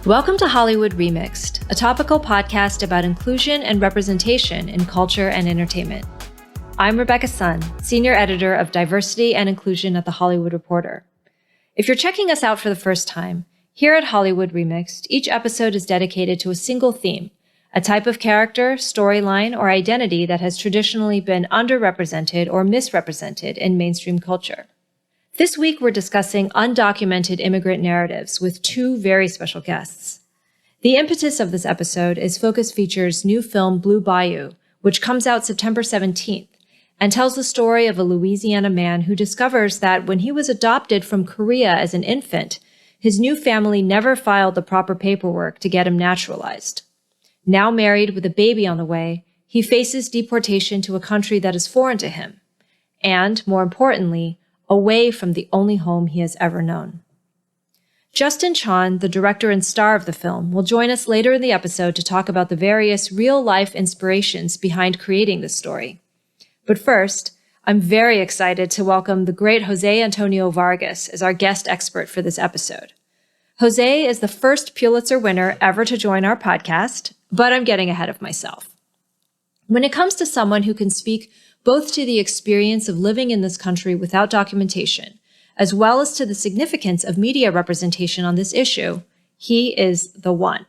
Welcome to Hollywood Remixed, a topical podcast about inclusion and representation in culture and entertainment. I'm Rebecca Sun, Senior Editor of Diversity and Inclusion at The Hollywood Reporter. If you're checking us out for the first time, here at Hollywood Remixed, each episode is dedicated to a single theme, a type of character, storyline, or identity that has traditionally been underrepresented or misrepresented in mainstream culture. This week, we're discussing undocumented immigrant narratives with two very special guests. The impetus of this episode is Focus Features' new film, Blue Bayou, which comes out September 17th, and tells the story of a Louisiana man who discovers that when he was adopted from Korea as an infant, his new family never filed the proper paperwork to get him naturalized. Now married with a baby on the way, he faces deportation to a country that is foreign to him, and, more importantly, away from the only home he has ever known. Justin Chon, the director and star of the film, will join us later in the episode to talk about the various real-life inspirations behind creating this story. But first, I'm very excited to welcome the great Jose Antonio Vargas as our guest expert for this episode. Jose is the first Pulitzer winner ever to join our podcast, but I'm getting ahead of myself. When it comes to someone who can speak both to the experience of living in this country without documentation, as well as to the significance of media representation on this issue, he is the one.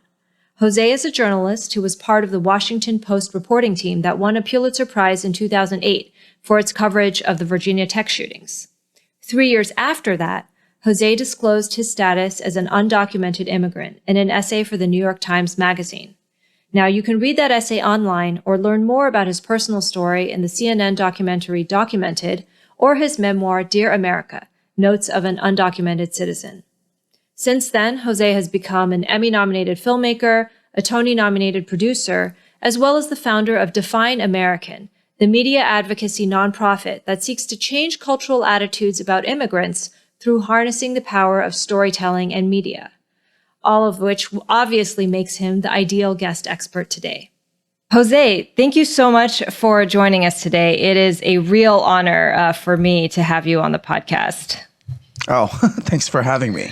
Jose is a journalist who was part of the Washington Post reporting team that won a Pulitzer Prize in 2008 for its coverage of the Virginia Tech shootings. 3 years after that, Jose disclosed his status as an undocumented immigrant in an essay for the New York Times Magazine. Now, you can read that essay online or learn more about his personal story in the CNN documentary Documented or his memoir, Dear America, Notes of an Undocumented Citizen. Since then, Jose has become an Emmy-nominated filmmaker, a Tony-nominated producer, as well as the founder of Define American, the media advocacy nonprofit that seeks to change cultural attitudes about immigrants through harnessing the power of storytelling and media, all of which obviously makes him the ideal guest expert today. Jose, thank you so much for joining us today. It is a real honor for me to have you on the podcast. Oh, thanks for having me.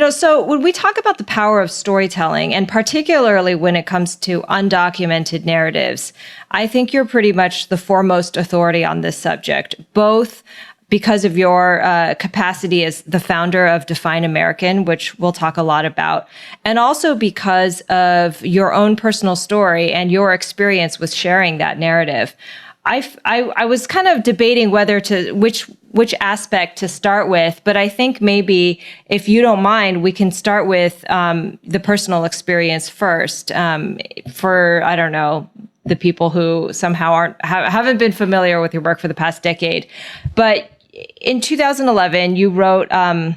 So when we talk about the power of storytelling, and particularly when it comes to undocumented narratives, I think you're pretty much the foremost authority on this subject, both because of your capacity as the founder of Define American, which we'll talk a lot about, and also because of your own personal story and your experience with sharing that narrative. I was kind of debating whether to which aspect to start with, but I think maybe, if you don't mind, we can start with the personal experience first. For, I don't know, the people who somehow haven't been familiar with your work for the past decade. But in 2011, you wrote a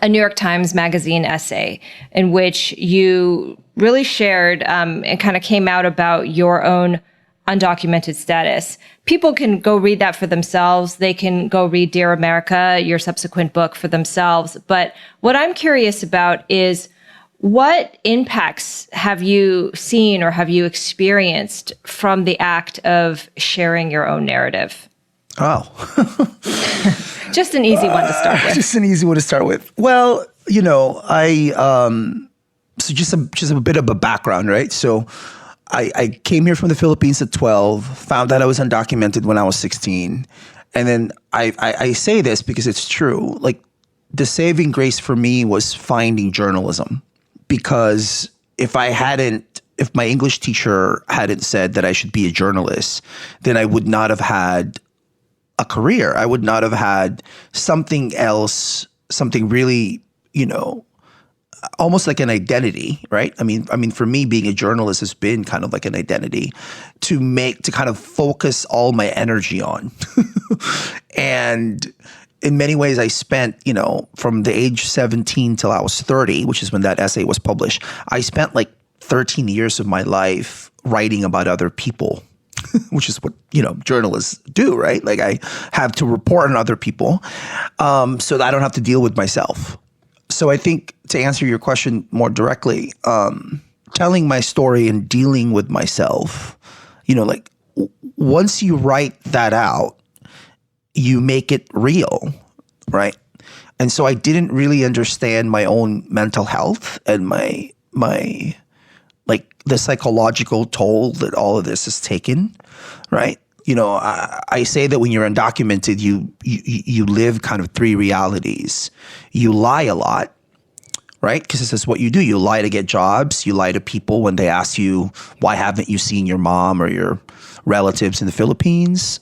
New York Times Magazine essay in which you really shared and kind of came out about your own undocumented status. People can go read that for themselves. They can go read Dear America, your subsequent book, for themselves. But what I'm curious about is, what impacts have you seen or have you experienced from the act of sharing your own narrative? Oh. Just an easy one to start with. Just an easy one to start with. Well, so just a bit of a background, right? So I came here from the Philippines at 12, found out I was undocumented when I was 16. And then I say this because it's true. Like, the saving grace for me was finding journalism, because if my English teacher hadn't said that I should be a journalist, then I would not have had a career. I would not have had something else, something really, almost like an identity, right? I mean, for me, being a journalist has been kind of like an identity to kind of focus all my energy on. And in many ways, I spent, from the age 17 till I was 30, which is when that essay was published, I spent like 13 years of my life writing about other people, which is what, journalists do, right? Like, I have to report on other people so that I don't have to deal with myself. So I think, to answer your question more directly, telling my story and dealing with myself, once you write that out, you make it real, right? And so I didn't really understand my own mental health and my like the psychological toll that all of this has taken, right? You know, I say that when you're undocumented, you live kind of three realities. You lie a lot, right? Because this is what you do. You lie to get jobs. You lie to people when they ask you, why haven't you seen your mom or your relatives in the Philippines?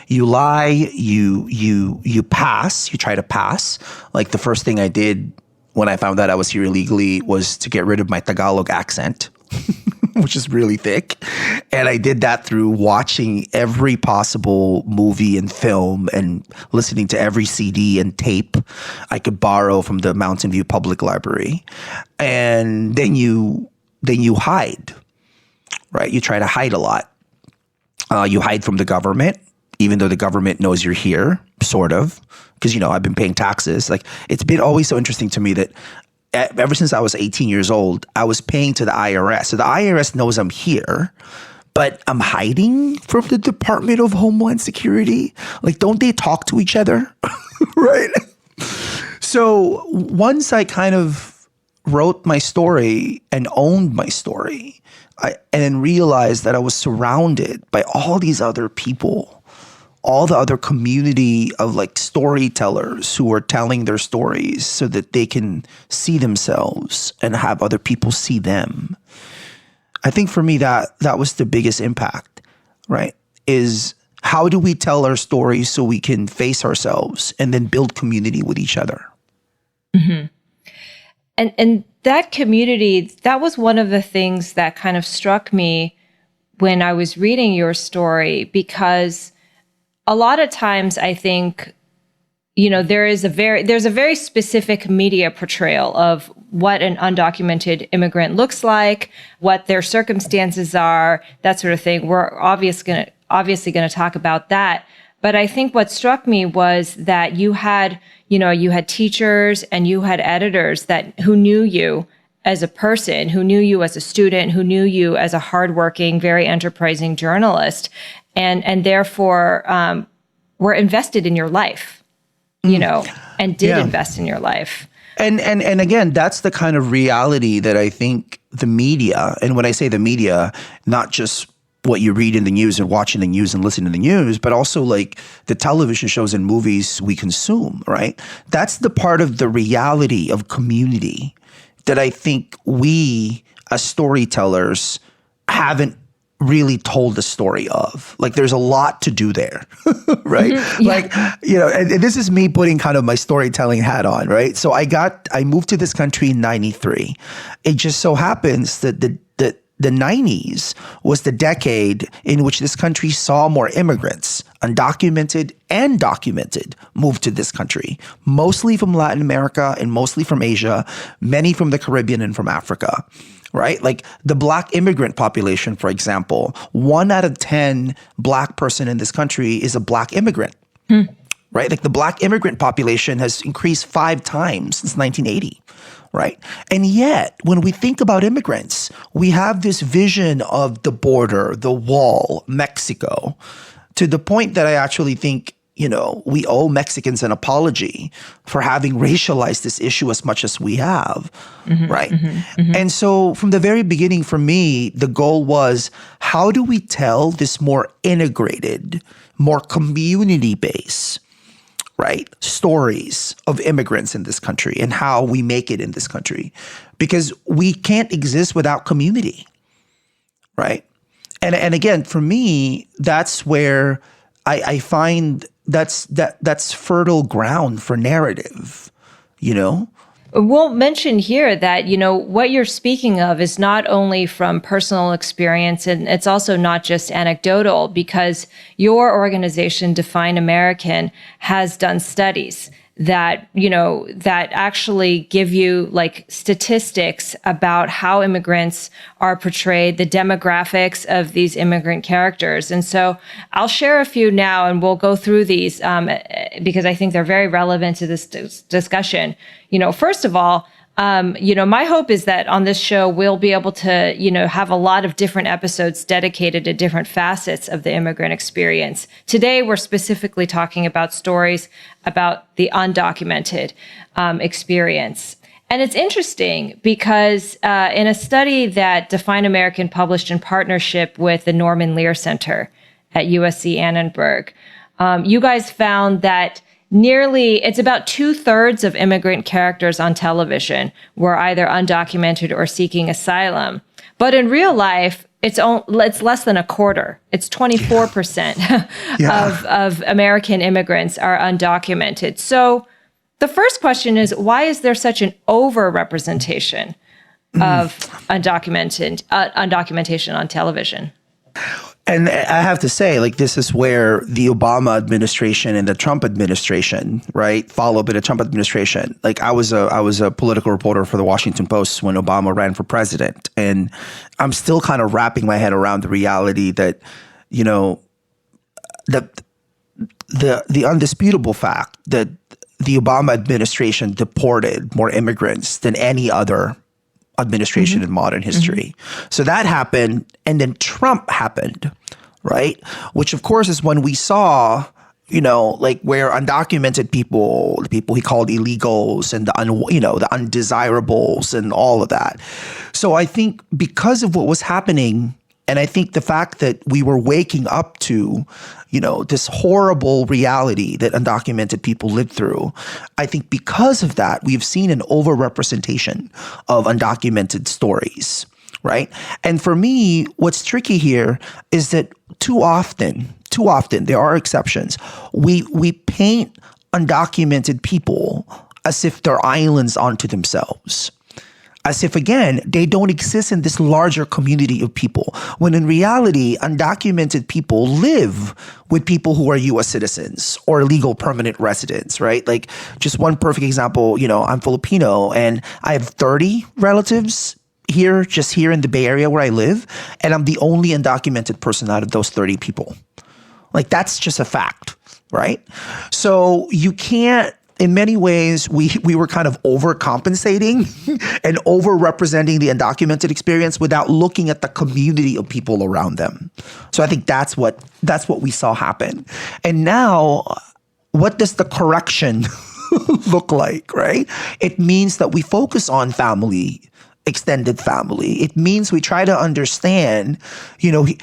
You lie, you pass, you try to pass. Like the first thing I did when I found out I was here illegally was to get rid of my Tagalog accent, which is really thick. And I did that through watching every possible movie and film and listening to every CD and tape I could borrow from the Mountain View Public Library. And then you hide, right? You try to hide a lot. You hide from the government, even though the government knows you're here, sort of, because, you know, I've been paying taxes. Like, it's been always so interesting to me that ever since I was 18 years old, I was paying to the IRS. So the IRS knows I'm here, but I'm hiding from the Department of Homeland Security. Like, don't they talk to each other? Right? So once I kind of wrote my story and owned my story, and then realized that I was surrounded by all these other people, all the other community of like storytellers who are telling their stories so that they can see themselves and have other people see them. I think for me that was the biggest impact, right? Is how do we tell our stories so we can face ourselves and then build community with each other? Mm-hmm. And that community, that was one of the things that kind of struck me when I was reading your story, because a lot of times I think, you know, there's a very specific media portrayal of what an undocumented immigrant looks like, what their circumstances are, that sort of thing. We're obviously going to talk about that. But I think what struck me was that you had teachers and you had editors who knew you as a person, who knew you as a student, who knew you as a hardworking, very enterprising journalist, and therefore were invested in your life, you know, and did invest in your life. And again, that's the kind of reality that I think the media, and when I say the media, not just what you read in the news and watch in the news and listen to the news, but also like the television shows and movies we consume, right? That's the part of the reality of community that I think we as storytellers haven't really told the story of. Like, there's a lot to do there, right? Mm-hmm, yeah. Like, you know, and this is me putting kind of my storytelling hat on, right? So I moved to this country in 93. It just so happens that the 90s was the decade in which this country saw more immigrants, undocumented and documented, move to this country, mostly from Latin America and mostly from Asia, many from the Caribbean and from Africa, right? Like the Black immigrant population, for example, 1 out of 10 Black person in this country is a Black immigrant, right? Like the Black immigrant population has increased 5 times since 1980. Right. And yet, when we think about immigrants, we have this vision of the border, the wall, Mexico, to the point that I actually think, you know, we owe Mexicans an apology for having racialized this issue as much as we have. Mm-hmm, right. Mm-hmm, mm-hmm. And so from the very beginning, for me, the goal was, how do we tell this more integrated, more community-based, right, stories of immigrants in this country and how we make it in this country, because we can't exist without community, right? And again, for me, that's where I find that's fertile ground for narrative, you know? We'll mention here that, you know, what you're speaking of is not only from personal experience, and it's also not just anecdotal, because your organization, Define American, has done studies that, you know, that actually give you like statistics about how immigrants are portrayed, the demographics of these immigrant characters. And so I'll share a few now and we'll go through these because I think they're very relevant to this discussion. You know, first of all, My hope is that on this show, we'll be able to, have a lot of different episodes dedicated to different facets of the immigrant experience. Today, we're specifically talking about stories about the undocumented experience. And it's interesting because in a study that Define American published in partnership with the Norman Lear Center at USC Annenberg, you guys found that it's about 2/3 of immigrant characters on television were either undocumented or seeking asylum. But in real life, it's less than a quarter. It's 24% of American immigrants are undocumented. So the first question is, why is there such an overrepresentation of undocumentation on television? And I have to say, this is where the Obama administration and the Trump administration, right, followed by the Trump administration. I was a political reporter for the Washington Post when Obama ran for president, and I'm still kind of wrapping my head around the reality that, the undisputable fact that the Obama administration deported more immigrants than any other administration in modern history. So that happened, and then Trump happened, right? Which of course is when we saw, where undocumented people, the people he called illegals, and the undesirables and all of that. So I think because of what was happening, and I think the fact that we were waking up to, this horrible reality that undocumented people lived through, I think because of that, we've seen an overrepresentation of undocumented stories, right? And for me, what's tricky here is that too often, there are exceptions, we paint undocumented people as if they're islands unto themselves. As if, again, they don't exist in this larger community of people, when in reality, undocumented people live with people who are U.S. citizens or legal permanent residents, right? Just one perfect example, I'm Filipino and I have 30 relatives here in the Bay Area where I live, and I'm the only undocumented person out of those 30 people. That's just a fact, right? So you can't, in many ways, we were kind of overcompensating and overrepresenting the undocumented experience without looking at the community of people around them. So I think that's what we saw happen. And now, what does the correction look like, right? It means that we focus on family, extended family. It means we try to understand,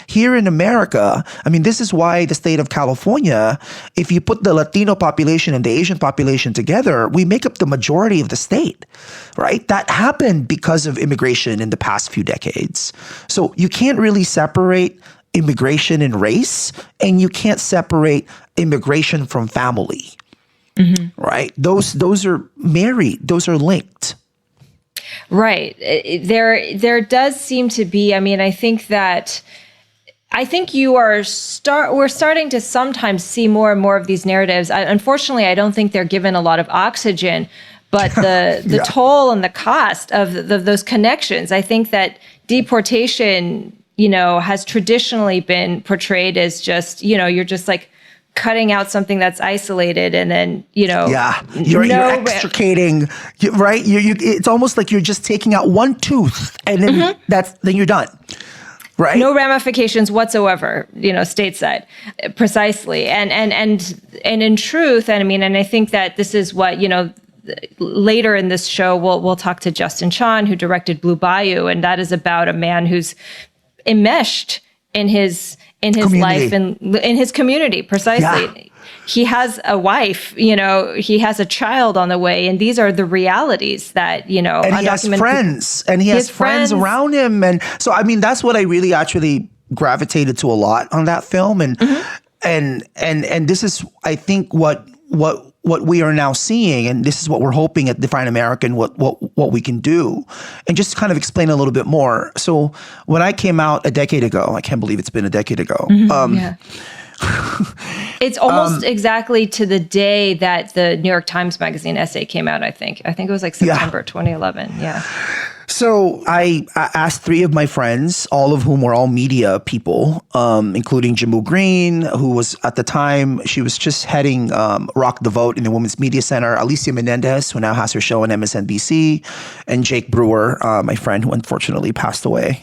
here in America, this is why the state of California, if you put the Latino population and the Asian population together, we make up the majority of the state, right? That happened because of immigration in the past few decades. So you can't really separate immigration and race, and you can't separate immigration from family, right? Those are married. Those are linked. Right. There does seem to be, I think we're starting to sometimes see more and more of these narratives. Unfortunately, I don't think they're given a lot of oxygen, but the toll and the cost of those connections, I think that deportation, has traditionally been portrayed as just, you're just cutting out something that's isolated, and then you're extricating, right? It's almost like you're just taking out one tooth, and then then you're done, right? No ramifications whatsoever, stateside, precisely. And in truth, and I think that this is what later in this show we'll talk to Justin Chon, who directed Blue Bayou, and that is about a man who's enmeshed in his life and in his community, precisely. Yeah. He has a wife, he has a child on the way, and these are the realities that, and he has friends, and he has friends around him. And so, that's what I really actually gravitated to a lot on that film. And, and this is, I think, what we are now seeing, and this is what we're hoping at Define American, what we can do, and just kind of explain a little bit more. So when I came out a decade ago, I can't believe it's been a decade ago. It's almost exactly to the day that the New York Times Magazine essay came out, I think. I think it was September 2011. Yeah. So I asked three of my friends, all of whom were all media people, including Jamu Green, who was at the time, she was just heading Rock the Vote in the Women's Media Center, Alicia Menendez, who now has her show on MSNBC, and Jake Brewer, my friend who unfortunately passed away.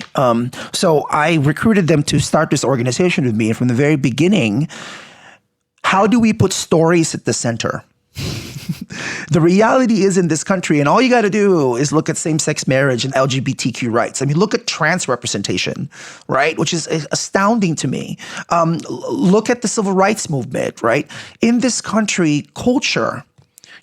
So I recruited them to start this organization with me. And from the very beginning, how do we put stories at the center? The reality is in this country, and all you got to do is look at same-sex marriage and LGBTQ rights. I mean, look at trans representation, right? Which is astounding to me. Look at the civil rights movement, right? In this country, culture,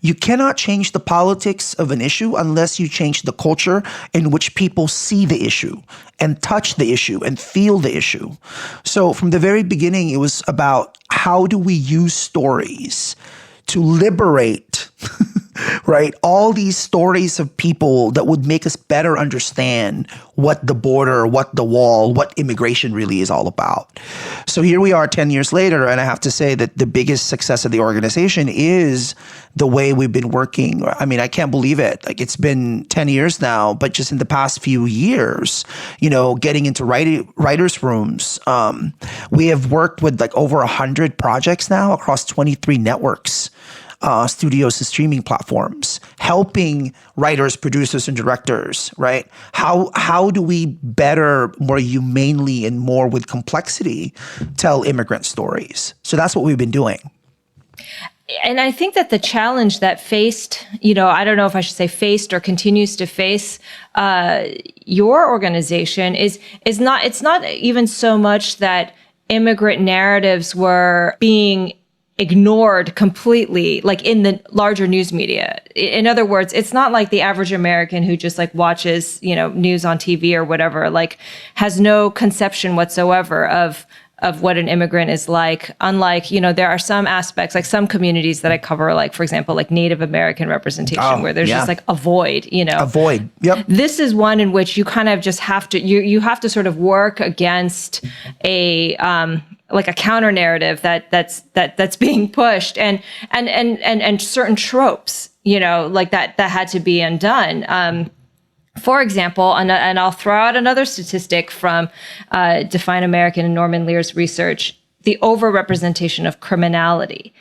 you cannot change the politics of an issue unless you change the culture in which people see the issue and touch the issue and feel the issue. So from the very beginning, it was about how do we use stories to liberate, right? All these stories of people that would make us better understand what the border, what the wall, what immigration really is all about. So here we are 10 years later, and I have to say that the biggest success of the organization is the way we've been working. I mean, I can't believe it. Like, it's been 10 years now, but just in the past few years, getting into writers' rooms, we have worked with like over 100 projects now across 23 networks. Studios and streaming platforms, helping writers, producers, and directors, right? How do we better, more humanely and more with complexity, tell immigrant stories? So that's what we've been doing. And I think that the challenge that faced, I don't know if I should say faced or continues to face your organization is not, it's not even so much that immigrant narratives were being ignored completely, like in the larger news media. In other words, it's not like the average American who just like watches, news on TV or whatever, like has no conception whatsoever of what an immigrant is like. Unlike, there are some aspects, like some communities that I cover, like, for example, like Native American representation, where there's just like a void, A void. Yep. This is one in which you kind of just have to, you have to sort of work against a counter narrative that's being pushed and certain tropes, like that had to be undone. For example, and I'll throw out another statistic from Define American and Norman Lear's research, the overrepresentation of criminality.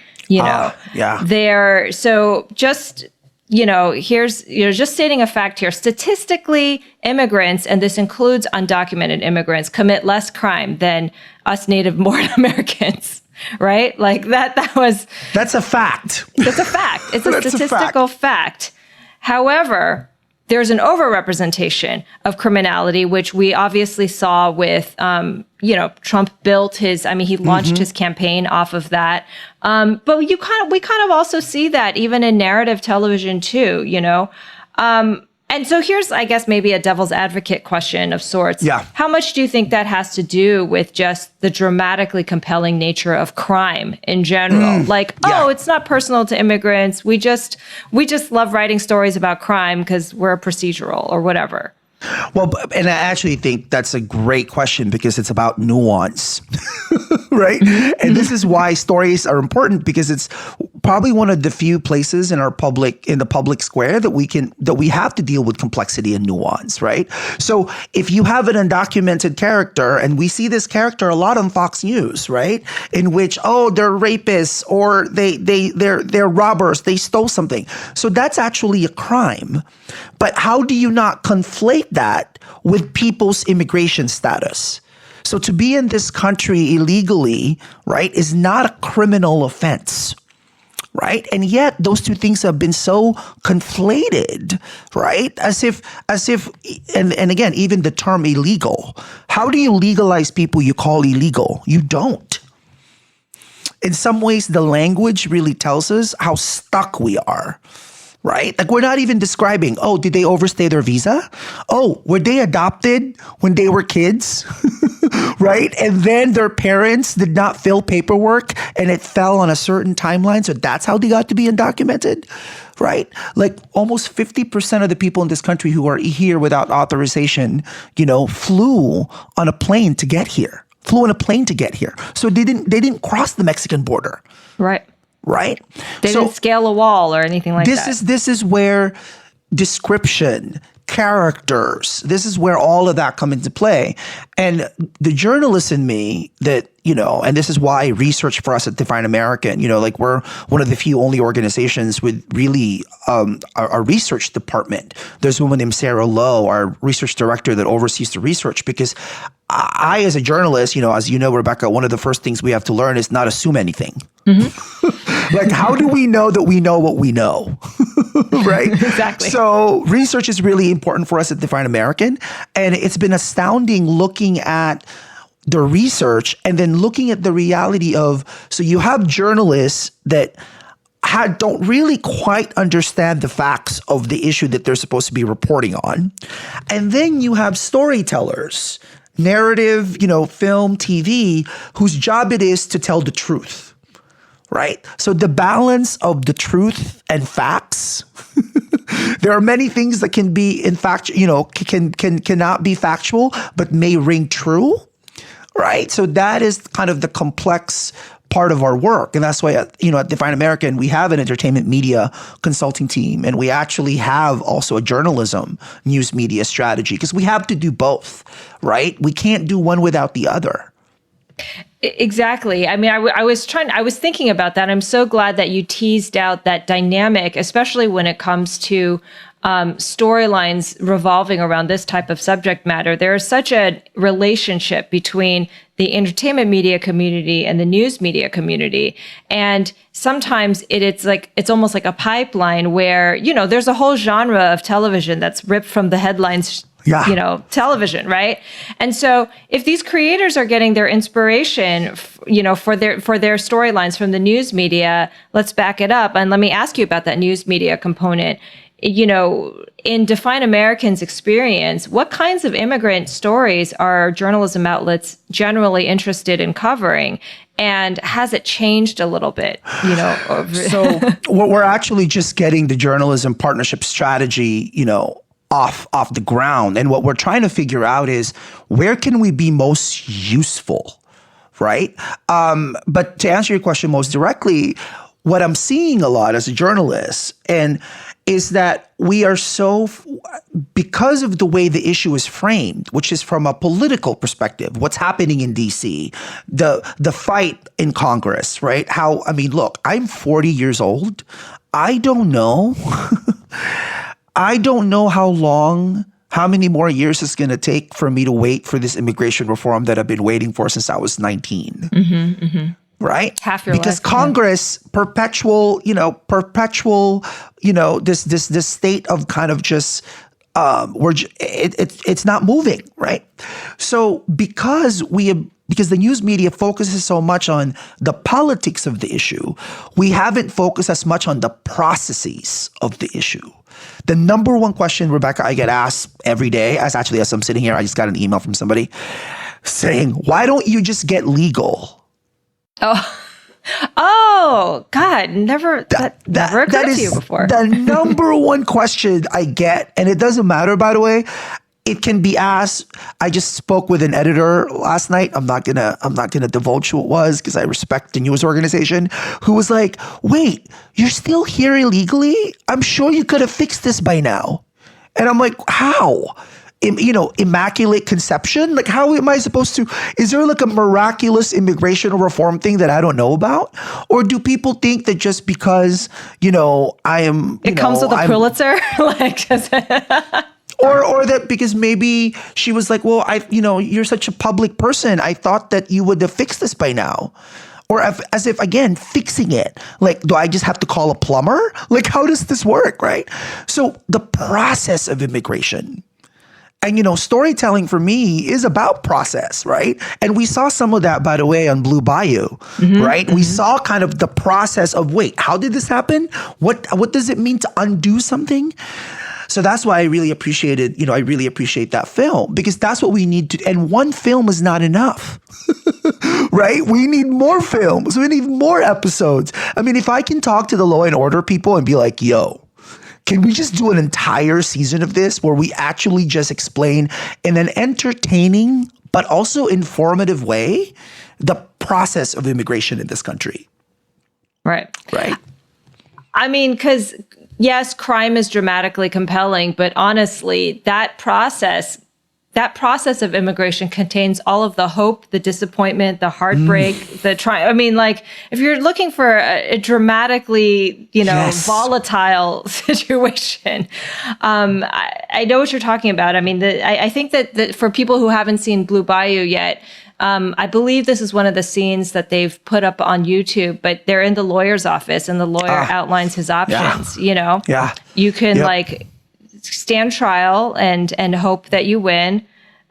So just, here's, just stating a fact here. Statistically, immigrants, and this includes undocumented immigrants, commit less crime than us Native-born Americans. Right? Like that's a fact. It's a fact. It's a statistical fact. However, there's an overrepresentation of criminality, which we obviously saw with, Trump built his, he launched his campaign off of that. But we kind of also see that even in narrative television too, And so here's, I guess, maybe a devil's advocate question of sorts. Yeah. How much do you think that has to do with just the dramatically compelling nature of crime in general? It's not personal to immigrants. We just love writing stories about crime because we're a procedural or whatever. Well, and I actually think that's a great question because it's about nuance, right? And this is why stories are important, because it's probably one of the few places in the public square that we have to deal with complexity and nuance, right? So if you have an undocumented character, and we see this character a lot on Fox News, right? In which, they're rapists or they're robbers, they stole something. So that's actually a crime. But how do you not conflate that with people's immigration status? So to be in this country illegally, right, is not a criminal offense, right? And yet those two things have been so conflated, right? As if, and again, even the term illegal. How do you legalize people you call illegal? You don't. In some ways, the language really tells us how stuck we are. Right? Like, we're not even describing, did they overstay their visa? Were they adopted when they were kids? Right? And then their parents did not fill paperwork and it fell on a certain timeline. So that's how they got to be undocumented. Right? Like, almost 50% of the people in this country who are here without authorization, flew on a plane to get here. So they didn't cross the Mexican border. Right. Right? They didn't scale a wall or anything like that. This is where description, characters. This is where all of that come into play. And the journalist in me that, and this is why research for us at Define American, like we're one of the few only organizations with really a research department. There's a woman named Sarah Lowe, our research director, that oversees the research, because I, as a journalist, as you know, Rebecca, one of the first things we have to learn is not assume anything. Mm-hmm. Like, how do we know that we know what we know? Right? Exactly. So research is really important for us at Define American. And it's been astounding looking at the research and then looking at the reality of, so you have journalists that don't really quite understand the facts of the issue that they're supposed to be reporting on. And then you have storytellers, narrative, film, TV, whose job it is to tell the truth, right? So the balance of the truth and facts, there are many things that can be, in fact, cannot be factual, but may ring true, right? So that is kind of the complex part of our work. And that's why, at Define American, we have an entertainment media consulting team, and we actually have also a journalism news media strategy, because we have to do both, right? We can't do one without the other. Exactly. I mean, I was thinking about that. I'm so glad that you teased out that dynamic, especially when it comes to storylines revolving around this type of subject matter. There is such a relationship between the entertainment media community and the news media community. And sometimes it's almost like a pipeline where, there's a whole genre of television that's ripped from the headlines. Yeah. Television, right? And so if these creators are getting their inspiration, for their storylines from the news media, let's back it up. And let me ask you about that news media component. In Define American's experience, what kinds of immigrant stories are journalism outlets generally interested in covering? And has it changed a little bit, So we're actually just getting the journalism partnership strategy, off the ground. And what we're trying to figure out is, where can we be most useful, right? But to answer your question most directly, what I'm seeing a lot as a journalist is that we are because of the way the issue is framed, which is from a political perspective, what's happening in DC, the fight in Congress, right? Look, I'm 40 years old. I don't know. I don't know how many more years it's going to take for me to wait for this immigration reform that I've been waiting for since I was 19. Mm-hmm, mm-hmm. Right? Half your life. Because Congress, perpetual, this state of kind of just, it's not moving, right? So because the news media focuses so much on the politics of the issue, we haven't focused as much on the processes of the issue. The number one question, Rebecca, I get asked every day, as I'm sitting here, I just got an email from somebody saying, why don't you just get legal? Oh, God, never occurred to you before. The number one question I get, and it doesn't matter, by the way. It can be asked. I just spoke with an editor last night. I'm not gonna divulge who it was, because I respect the news organization, who was like, "Wait, you're still here illegally? I'm sure you could have fixed this by now." And I'm like, "How? Immaculate conception? Like, how am I supposed to? Is there like a miraculous immigration reform thing that I don't know about? Or do people think that just because I am, it comes with a Pulitzer, Or that because maybe she was like, well, you're such a public person, I thought that you would have fixed this by now. Or as if, again, fixing it. Like, do I just have to call a plumber? Like, how does this work, right? So the process of immigration, and, storytelling for me is about process, right? And we saw some of that, by the way, on Blue Bayou, right? Mm-hmm. We saw kind of the process of, wait, how did this happen? What does it mean to undo something? So that's why I really appreciate that film, because that's what we need to, and one film is not enough, right? We need more films. We need more episodes. I mean, if I can talk to the Law and Order people and be like, yo, can we just do an entire season of this where we actually just explain in an entertaining but also informative way the process of immigration in this country? Right. Right. I mean, because yes, crime is dramatically compelling, but honestly, that process of immigration contains all of the hope, the disappointment, the heartbreak, the triumph. I mean, like, if you're looking for a dramatically, Yes. volatile situation, I know what you're talking about. I mean, I think that for people who haven't seen Blue Bayou yet, I believe this is one of the scenes that they've put up on YouTube, but they're in the lawyer's office and the lawyer outlines his options, Yeah. You can Yep. stand trial and hope that you win,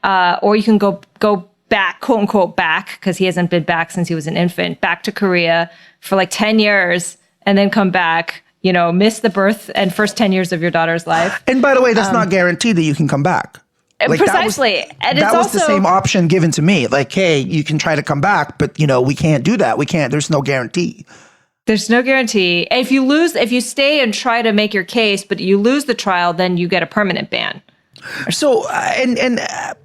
or you can go back, quote unquote, back, because he hasn't been back since he was an infant, back to Korea for like 10 years and then come back, miss the birth and first 10 years of your daughter's life. And by the way, that's not guaranteed that you can come back. Like, precisely. That was the same option given to me. Like, hey, you can try to come back, but we can't do that. We can't. There's no guarantee. There's no guarantee. If you stay and try to make your case, but you lose the trial, then you get a permanent ban. So, and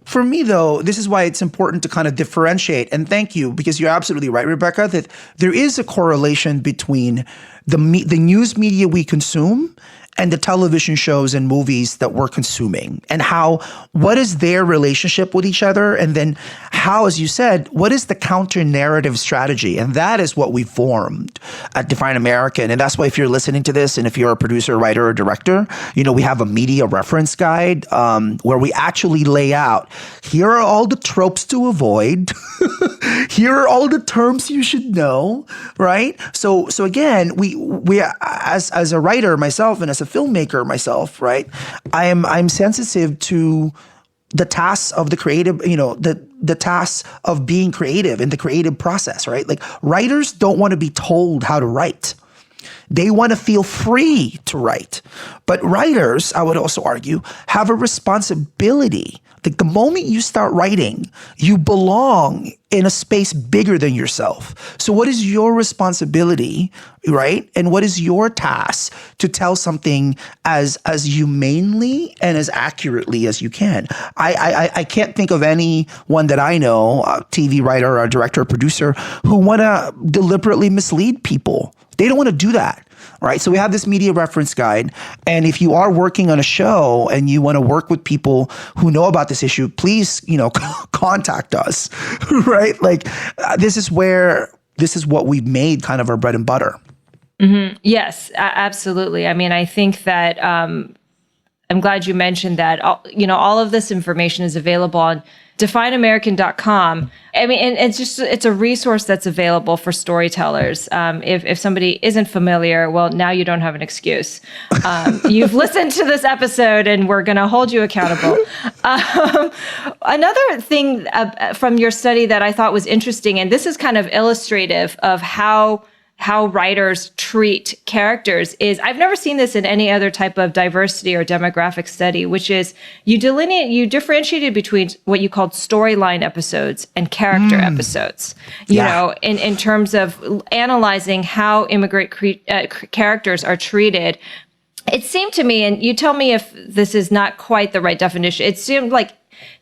for me, though, this is why it's important to kind of differentiate. And thank you, because you're absolutely right, Rebecca, that there is a correlation between the news media we consume and the television shows and movies that we're consuming, and what is their relationship with each other? And then how, as you said, what is the counter narrative strategy? And that is what we formed at Define American. And that's why if you're listening to this, and if you're a producer, writer, or director, we have a media reference guide where we actually lay out, here are all the tropes to avoid. Here are all the terms you should know, right? So again, we as a writer myself and as a filmmaker myself, right? I'm sensitive to the tasks of the creative, the tasks of being creative in the creative process, right? Like, writers don't want to be told how to write. They want to feel free to write. But writers, I would also argue, have a responsibility. Like, the moment you start writing, you belong in a space bigger than yourself. So what is your responsibility, right? And what is your task to tell something as humanely and as accurately as you can? I can't think of anyone that I know, a TV writer or a director or producer, who want to deliberately mislead people. They don't want to do that. Right. So we have this media reference guide. And if you are working on a show and you want to work with people who know about this issue, please, contact us. Right. Like, this is what we've made kind of our bread and butter. Mm-hmm. Yes, absolutely. I mean, I think that I'm glad you mentioned that. All of this information is available on defineamerican.com. I mean, and it's a resource that's available for storytellers. If somebody isn't familiar, well, now you don't have an excuse. You've listened to this episode and we're going to hold you accountable. Another thing from your study that I thought was interesting, and this is kind of illustrative of how writers treat characters, is I've never seen this in any other type of diversity or demographic study, which is you differentiated between what you called storyline episodes and character episodes, in terms of analyzing how immigrant characters are treated. It seemed to me, and you tell me if this is not quite the right definition, it seemed like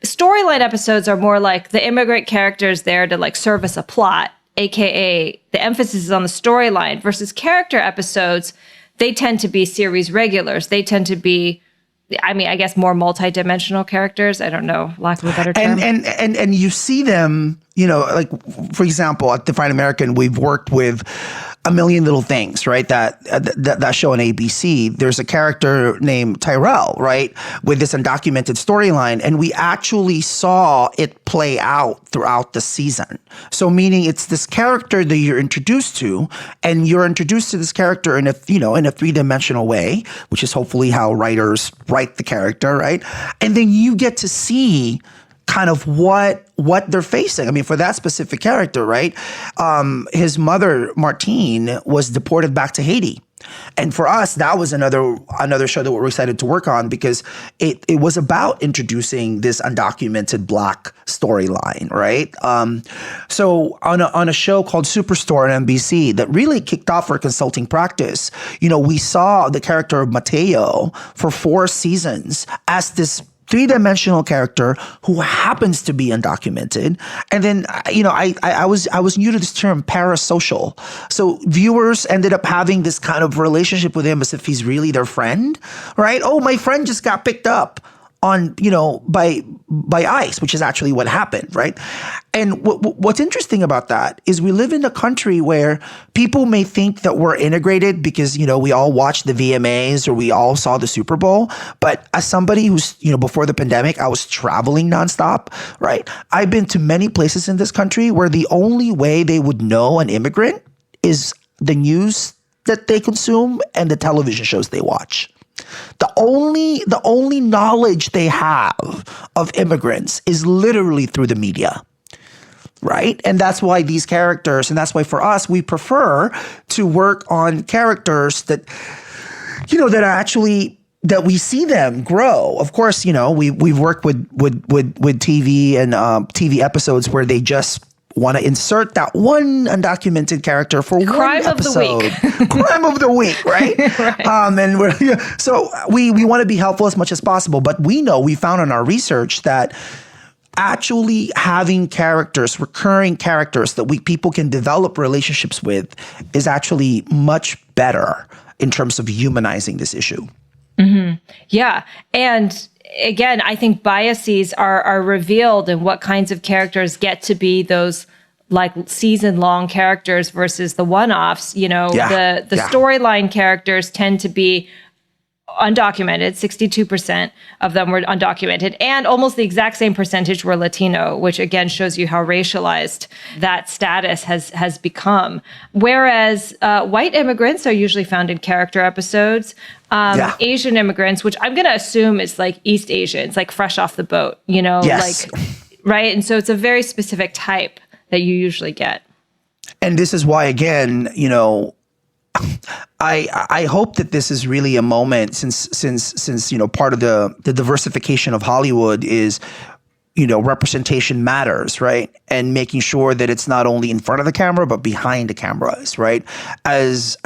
storyline episodes are more like the immigrant characters there to like service a plot, AKA the emphasis is on the storyline, versus character episodes. They tend to be series regulars. They tend to be, I guess, more multidimensional characters. I don't know, lack of a better term. And you see them, like, for example, at Define American, we've worked with A Million Little Things, right? That show on ABC. There's a character named Tyrell, right, with this undocumented storyline, and we actually saw it play out throughout the season. So meaning it's this character that you're introduced to, and you're introduced to this character in a three-dimensional way, which is hopefully how writers write the character, right? And then you get to see kind of what they're facing. I mean, for that specific character, right? His mother, Martine, was deported back to Haiti. And for us, that was another show that we're excited to work on, because it was about introducing this undocumented Black storyline, right? So on a show called Superstore on NBC that really kicked off our consulting practice, we saw the character of Mateo for 4 seasons as this three-dimensional character who happens to be undocumented. And then, I was new to this term, parasocial. So viewers ended up having this kind of relationship with him as if he's really their friend, right? Oh, my friend just got picked up on, by ICE, which is actually what happened, right? And what's interesting about that is we live in a country where people may think that we're integrated because, we all watched the VMAs or we all saw the Super Bowl. But as somebody who's, before the pandemic, I was traveling nonstop, right? I've been to many places in this country where the only way they would know an immigrant is the news that they consume and the television shows they watch. The only knowledge they have of immigrants is literally through the media, right? And that's why these characters, and that's why for us, we prefer to work on characters that, that are actually, that we see them grow. Of course, we've worked with TV and TV episodes where they just want to insert that one undocumented character for one episode. Crime of the week, right? Right. And so we want to be helpful as much as possible, but we found in our research that actually having characters, recurring characters that people can develop relationships with is actually much better in terms of humanizing this issue. Mm-hmm. Yeah. And again, I think biases are revealed in what kinds of characters get to be those like season-long characters versus the one-offs. The storyline characters tend to be undocumented. 62% of them were undocumented, and almost the exact same percentage were Latino, which again shows you how racialized that status has become. Whereas white immigrants are usually found in character episodes. Asian immigrants, which I'm going to assume is like East Asians, like fresh off the boat, Yes. Right? And so it's a very specific type that you usually get. And this is why, again, I hope that this is really a moment since part of the diversification of Hollywood is representation matters, right? And making sure that it's not only in front of the camera but behind the cameras, right? As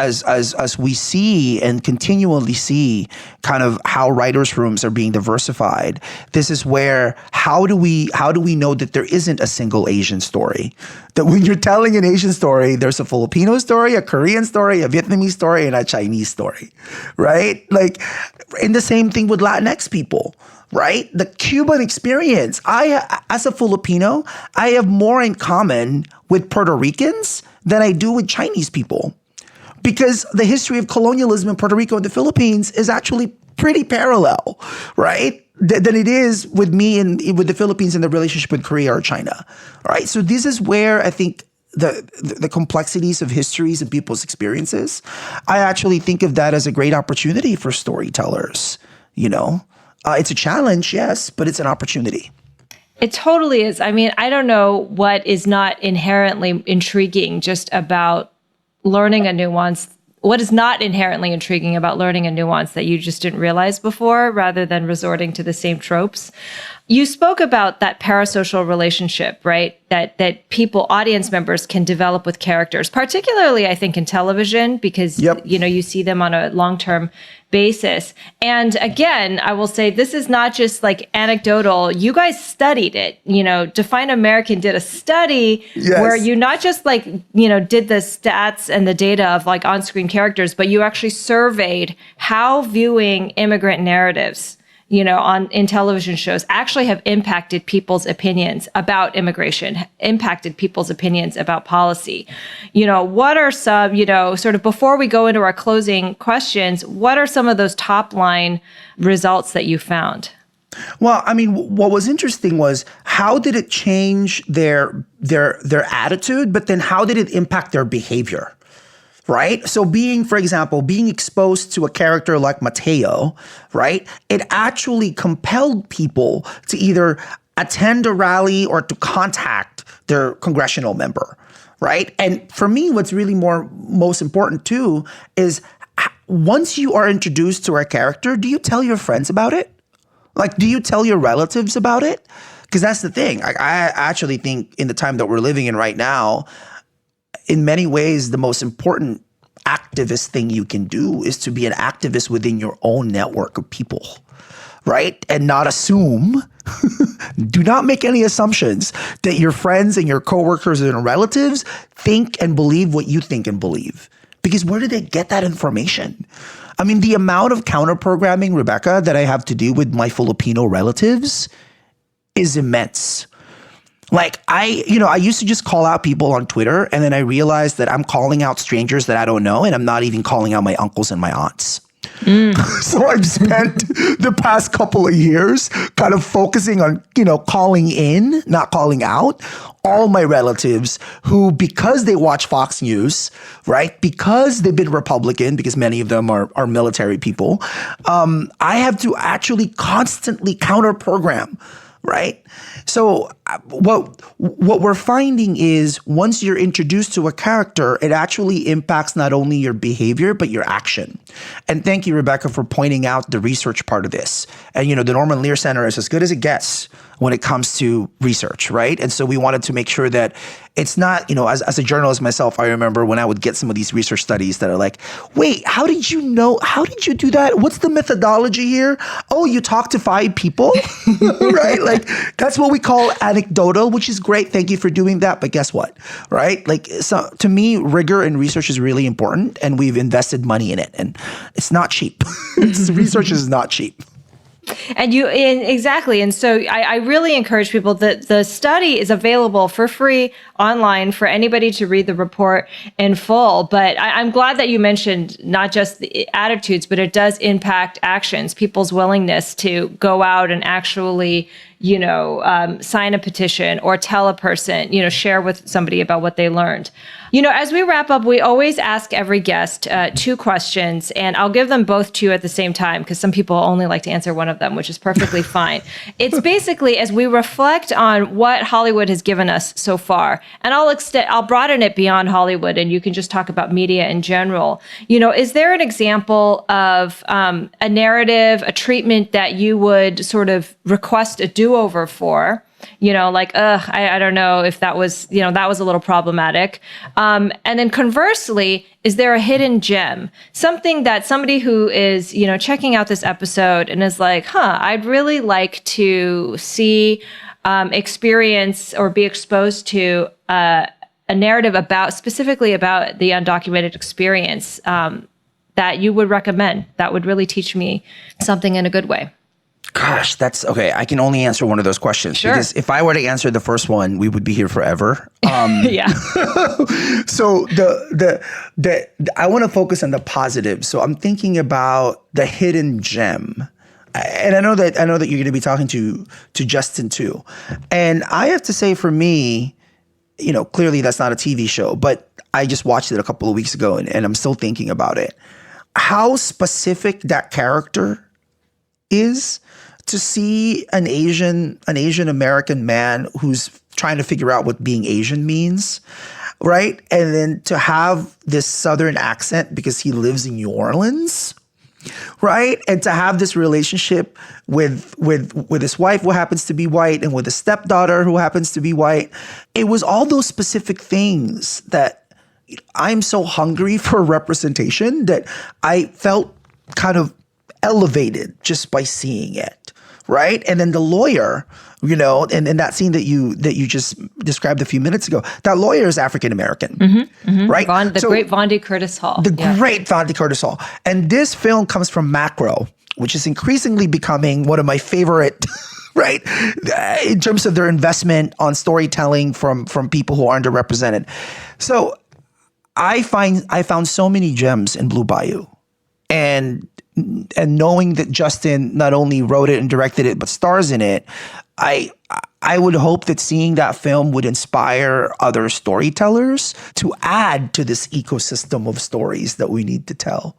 we see and continually see kind of how writers' rooms are being diversified, this is where how do we know that there isn't a single Asian story? That when you're telling an Asian story, there's a Filipino story, a Korean story, a Vietnamese story, and a Chinese story, right? Like, and the same thing with Latinx people. Right? The Cuban experience. As a Filipino, I have more in common with Puerto Ricans than I do with Chinese people. Because the history of colonialism in Puerto Rico and the Philippines is actually pretty parallel, right? Than it is with me and with the Philippines and the relationship with Korea or China. Right? So this is where I think the complexities of histories and people's experiences, I actually think of that as a great opportunity for storytellers, It's a challenge, yes, but it's an opportunity. It totally is. I mean, I don't know what is not inherently intriguing just about learning a nuance. What is not inherently intriguing about learning a nuance that you just didn't realize before, rather than resorting to the same tropes? You spoke about that parasocial relationship, right? That people, audience members, can develop with characters, particularly, I think, in television, because you see them on a long-term basis. And again, I will say this is not just like anecdotal. You guys studied it. Define American did a study where you not just did the stats and the data of like on-screen characters, but you actually surveyed how viewing immigrant narratives in television shows actually have impacted people's opinions about immigration, impacted people's opinions about policy. What are some, sort of before we go into our closing questions, what are some of those top line results that you found? Well, I mean, what was interesting was how did it change their attitude, but then how did it impact their behavior? Right? So for example, being exposed to a character like Mateo, right? It actually compelled people to either attend a rally or to contact their congressional member, right? And for me, what's really most important too is once you are introduced to a character, do you tell your friends about it? Like, do you tell your relatives about it? Because that's the thing. I actually think in the time that we're living in right now, in many ways, the most important activist thing you can do is to be an activist within your own network of people, right? And not assume, do not make any assumptions that your friends and your coworkers and relatives think and believe what you think and believe. Because where did they get that information? I mean, the amount of counter-programming, Rebecca, that I have to do with my Filipino relatives is immense. Like I used to just call out people on Twitter, and then I realized that I'm calling out strangers that I don't know, and I'm not even calling out my uncles and my aunts. So I've spent the past couple of years kind of focusing on, calling in, not calling out all my relatives who, because they watch Fox News, right? Because they've been Republican, because many of them are military people, I have to actually constantly counter program, right? So what we're finding is once you're introduced to a character, it actually impacts not only your behavior, but your action. And thank you, Rebecca, for pointing out the research part of this. And, the Norman Lear Center is as good as it gets when it comes to research, right? And so we wanted to make sure that it's not, as a journalist myself, I remember when I would get some of these research studies that are like, wait, how did you know? How did you do that? What's the methodology here? Oh, you talked to 5 people, right? Like that's what we call anecdotal, which is great. Thank you for doing that. But guess what, right? Like so to me, rigor in research is really important, and we've invested money in it, and it's not cheap. Research is not cheap. Exactly. And so I really encourage people that the study is available for free online for anybody to read the report in full. But I'm glad that you mentioned not just the attitudes, but it does impact actions, people's willingness to go out and actually, sign a petition or tell a person, share with somebody about what they learned. As we wrap up, we always ask every guest 2 questions, and I'll give them both to you at the same time because some people only like to answer one of them, which is perfectly fine. It's basically as we reflect on what Hollywood has given us so far, and I'll broaden it beyond Hollywood, and you can just talk about media in general. Is there an example of a narrative, a treatment that you would sort of request a do-over for? I don't know if that was, that was a little problematic. And then conversely, is there a hidden gem? Something that somebody who is, checking out this episode and is like, I'd really like to see, experience or be exposed to a narrative specifically about the undocumented experience that you would recommend that would really teach me something in a good way? Gosh, that's okay. I can only answer one of those questions. Sure. Because if I were to answer the first one, we would be here forever. Yeah. So I want to focus on the positive. So I'm thinking about the hidden gem. And I know that you're going to be talking to Justin too. And I have to say, for me, clearly that's not a TV show, but I just watched it a couple of weeks ago and I'm still thinking about it. How specific that character is, to see an Asian American man who's trying to figure out what being Asian means, right? And then to have this Southern accent because he lives in New Orleans, right? And to have this relationship with his wife who happens to be white and with a stepdaughter who happens to be white. It was all those specific things that I'm so hungry for representation that I felt kind of elevated just by seeing it, right? And then the lawyer, and that scene that you just described a few minutes ago, that lawyer is African American, right? The great Vondie Curtis Hall. Great Vondie Curtis Hall. And this film comes from Macro, which is increasingly becoming one of my favorite, right? In terms of their investment on storytelling from people who are underrepresented. So I found so many gems in Blue Bayou. And knowing that Justin not only wrote it and directed it, but stars in it, I would hope that seeing that film would inspire other storytellers to add to this ecosystem of stories that we need to tell.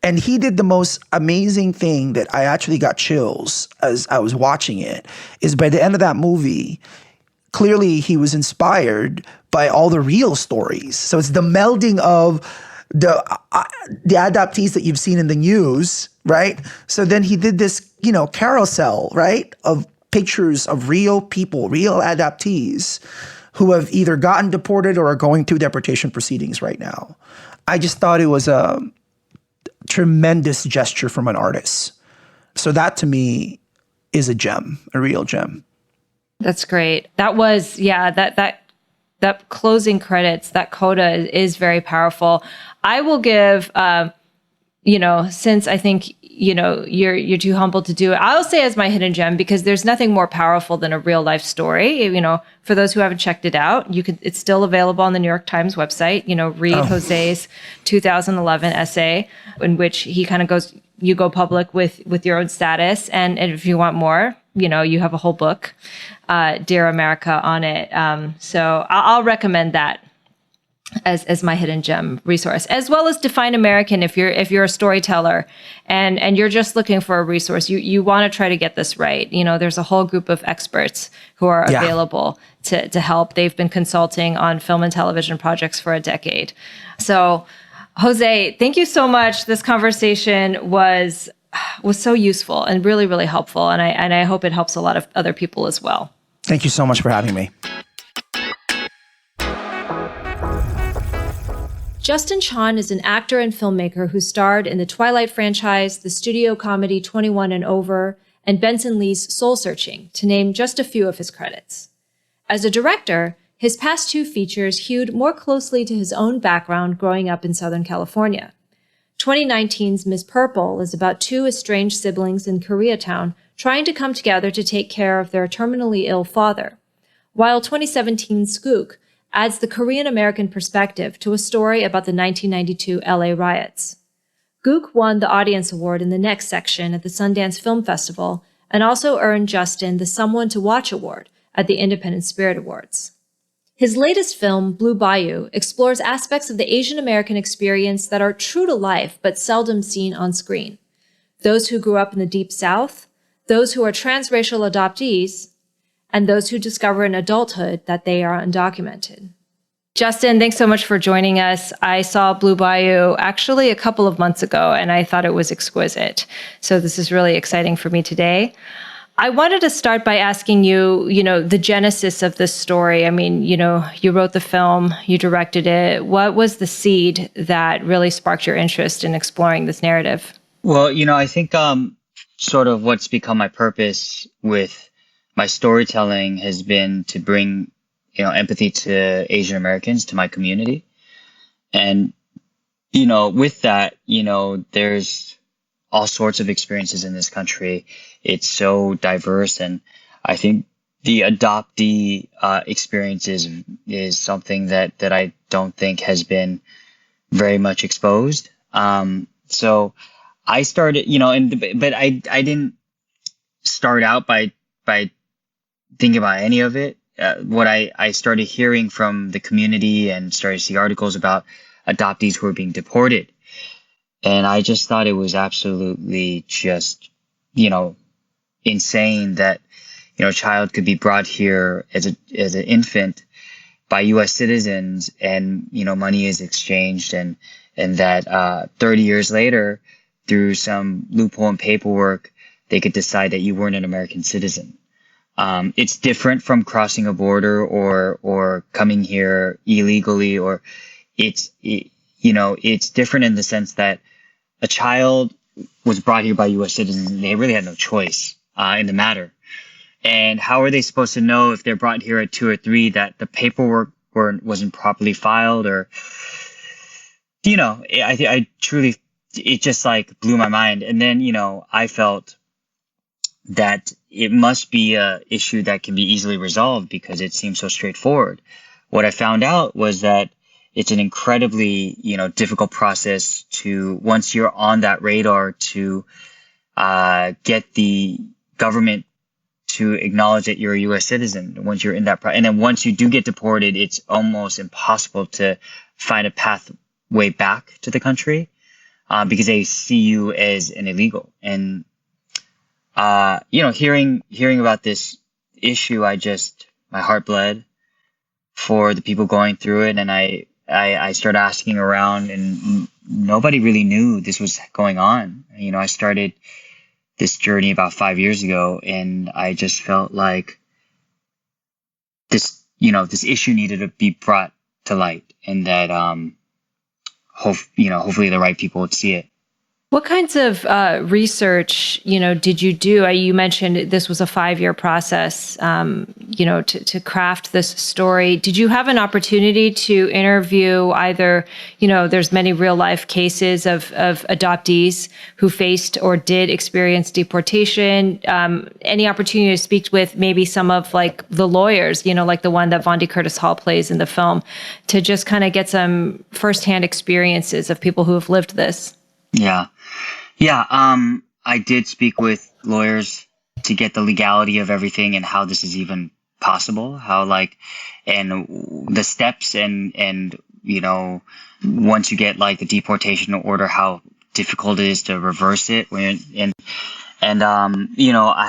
And he did the most amazing thing that I actually got chills as I was watching it, is by the end of that movie, clearly he was inspired by all the real stories. So it's the melding of the adoptees that you've seen in the news, right? So then he did this, carousel, right, of pictures of real people, real adoptees who have either gotten deported or are going through deportation proceedings right now. I just thought it was a tremendous gesture from an artist. So that to me is a gem, a real gem. That's great. That was, yeah, that closing credits, that coda is very powerful. I will give, since I think, you're too humble to do it, I'll say as my hidden gem, because there's nothing more powerful than a real life story. For those who haven't checked it out, it's still available on the New York Times website. Read Jose's 2011 essay in which he kind of you go public with your own status. And if you want more, you have a whole book, Dear America, on it. So I'll recommend that as my hidden gem resource, as well as Define American. If you're a storyteller and you're just looking for a resource, you want to try to get this right. There's a whole group of experts who are available to help. They've been consulting on film and television projects for a decade. So, Jose, thank you so much. This conversation was so useful and really, really helpful. And I hope it helps a lot of other people as well. Thank you so much for having me. Justin Chon is an actor and filmmaker who starred in the Twilight franchise, the studio comedy 21 and Over, and Benson Lee's Soul Searching, to name just a few of his credits. As a director, his past two features hewed more closely to his own background growing up in Southern California. 2019's Miss Purple is about two estranged siblings in Koreatown trying to come together to take care of their terminally ill father, while 2017's Skook adds the Korean-American perspective to a story about the 1992 LA riots. Gook won the Audience Award in the next section at the Sundance Film Festival and also earned Justin the Someone to Watch Award at the Independent Spirit Awards. His latest film, Blue Bayou, explores aspects of the Asian American experience that are true to life but seldom seen on screen. Those who grew up in the Deep South, those who are transracial adoptees, and those who discover in adulthood that they are undocumented. Justin, thanks so much for joining us. I saw Blue Bayou actually a couple of months ago, and I thought it was exquisite. So this is really exciting for me today. I wanted to start by asking you, the genesis of this story. I mean, you wrote the film, you directed it. What was the seed that really sparked your interest in exploring this narrative? Well, I think sort of what's become my purpose with my storytelling has been to bring, empathy to Asian Americans, to my community. And, with that, there's all sorts of experiences in this country. It's so diverse. And I think the adoptee experience is something that I don't think has been very much exposed. So I started, but I didn't start out by thinking about any of it. What I started hearing from the community and started to see articles about adoptees who were being deported. And I just thought it was absolutely just, insane that, a child could be brought here as an infant by U.S. citizens and, money is exchanged and that 30 years later, through some loophole in paperwork, they could decide that you weren't an American citizen. It's different from crossing a border or coming here illegally, or it's different in the sense that a child was brought here by U.S. citizens and they really had no choice in the matter. And how are they supposed to know if they're brought here at 2 or 3 that the paperwork wasn't properly filed, or, I truly, it just like blew my mind. And then, I felt that it must be a issue that can be easily resolved because it seems so straightforward. What I found out was that it's an incredibly, difficult process to, once you're on that radar, to get the government to acknowledge that you're a U.S. citizen. Once you're in that, and then once you do get deported, it's almost impossible to find a pathway back to the country because they see you as an illegal. And hearing about this issue, my heart bled for the people going through it. And I started asking around and nobody really knew this was going on. I started this journey about 5 years ago and I just felt like this issue needed to be brought to light and that, hopefully the right people would see it. What kinds of research, did you do? You mentioned this was a 5-year process, to craft this story. Did you have an opportunity to interview either, there's many real life cases of adoptees who faced or did experience deportation. Any opportunity to speak with maybe some of like the lawyers, like the one that Vondi Curtis Hall plays in the film, to just kind of get some firsthand experiences of people who have lived this? Yeah. Yeah. I did speak with lawyers to get the legality of everything and how this is even possible, and the steps and, once you get like the deportation order, how difficult it is to reverse it I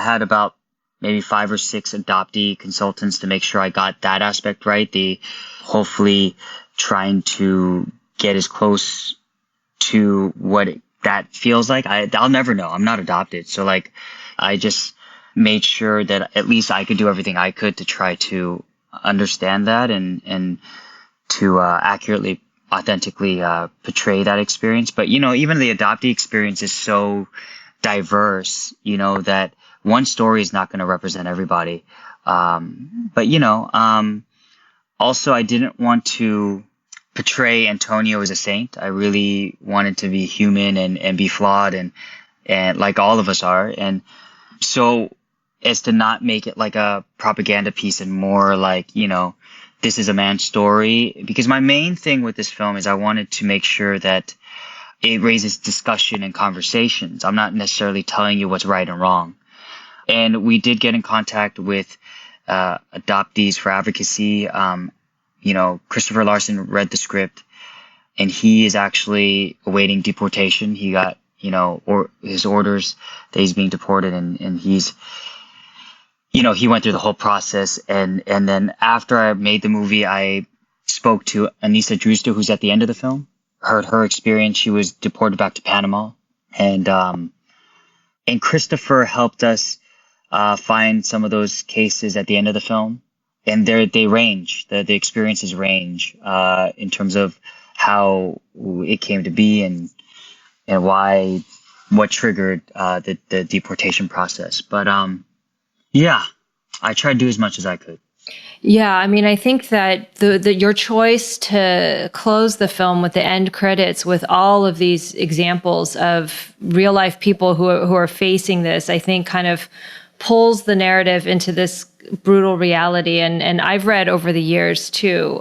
had about maybe 5 or 6 adoptee consultants to make sure I got that aspect right. Hopefully trying to get as close to what that feels like. I'll never know. I'm not adopted. So I just made sure that at least I could do everything I could to try to understand that and to accurately, authentically portray that experience. But, even the adoptee experience is so diverse, that one story is not going to represent everybody. Also I didn't want to portray Antonio as a saint. I really wanted to be human and be flawed and like all of us are. And so as to not make it like a propaganda piece and more like, this is a man's story, because my main thing with this film is I wanted to make sure that it raises discussion and conversations. I'm not necessarily telling you what's right and wrong. And we did get in contact with adoptees for advocacy. Christopher Larson read the script and he is actually awaiting deportation. He got, or his orders that he's being deported and he's, he went through the whole process. And then after I made the movie, I spoke to Anissa Drewster, who's at the end of the film, heard her experience. She was deported back to Panama. And Christopher helped us find some of those cases at the end of the film. And they range, the experiences range in terms of how it came to be and what triggered the deportation process. But I tried to do as much as I could. Yeah, I mean, I think that your choice to close the film with the end credits with all of these examples of real life people who are facing this, I think kind of pulls the narrative into this brutal reality. And I've read over the years too,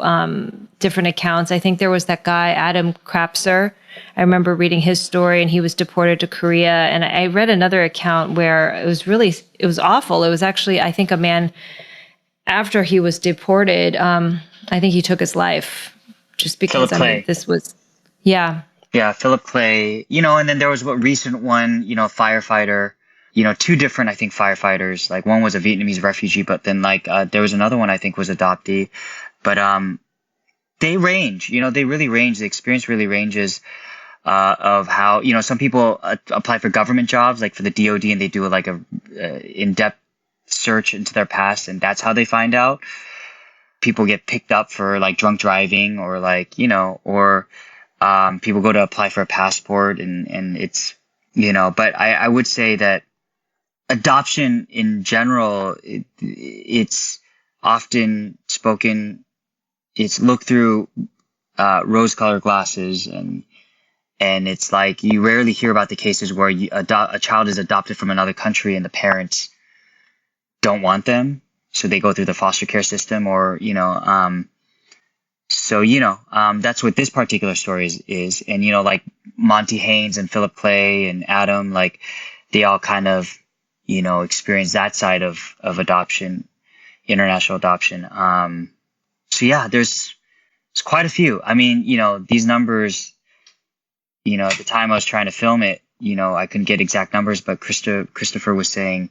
different accounts. I think there was that guy, Adam Krapser. I remember reading his story and he was deported to Korea. And I read another account where it was awful. It was actually, I think, a man after he was deported, I think he took his life just because this was, yeah. Yeah, Philip Clay, and then there was a recent one, firefighter, 2 different, I think, firefighters. Like one was a Vietnamese refugee, but then there was another one I think was adoptee. But they range, they really range. The experience really ranges of how, some people apply for government jobs, like for the DOD, and they do like a in-depth search into their past, and that's how they find out. People get picked up for like drunk driving or people go to apply for a passport and it's, but I would say that adoption in general, it's often spoken, it's looked through rose-colored glasses, and it's like you rarely hear about the cases where a child is adopted from another country and the parents don't want them, so they go through the foster care system, or that's what this particular story is. And like Monty Haynes and Philip Clay and Adam, like they all kind of experience that side of adoption, international adoption. There's quite a few. I mean, these numbers, at the time I was trying to film it, I couldn't get exact numbers, but Christopher was saying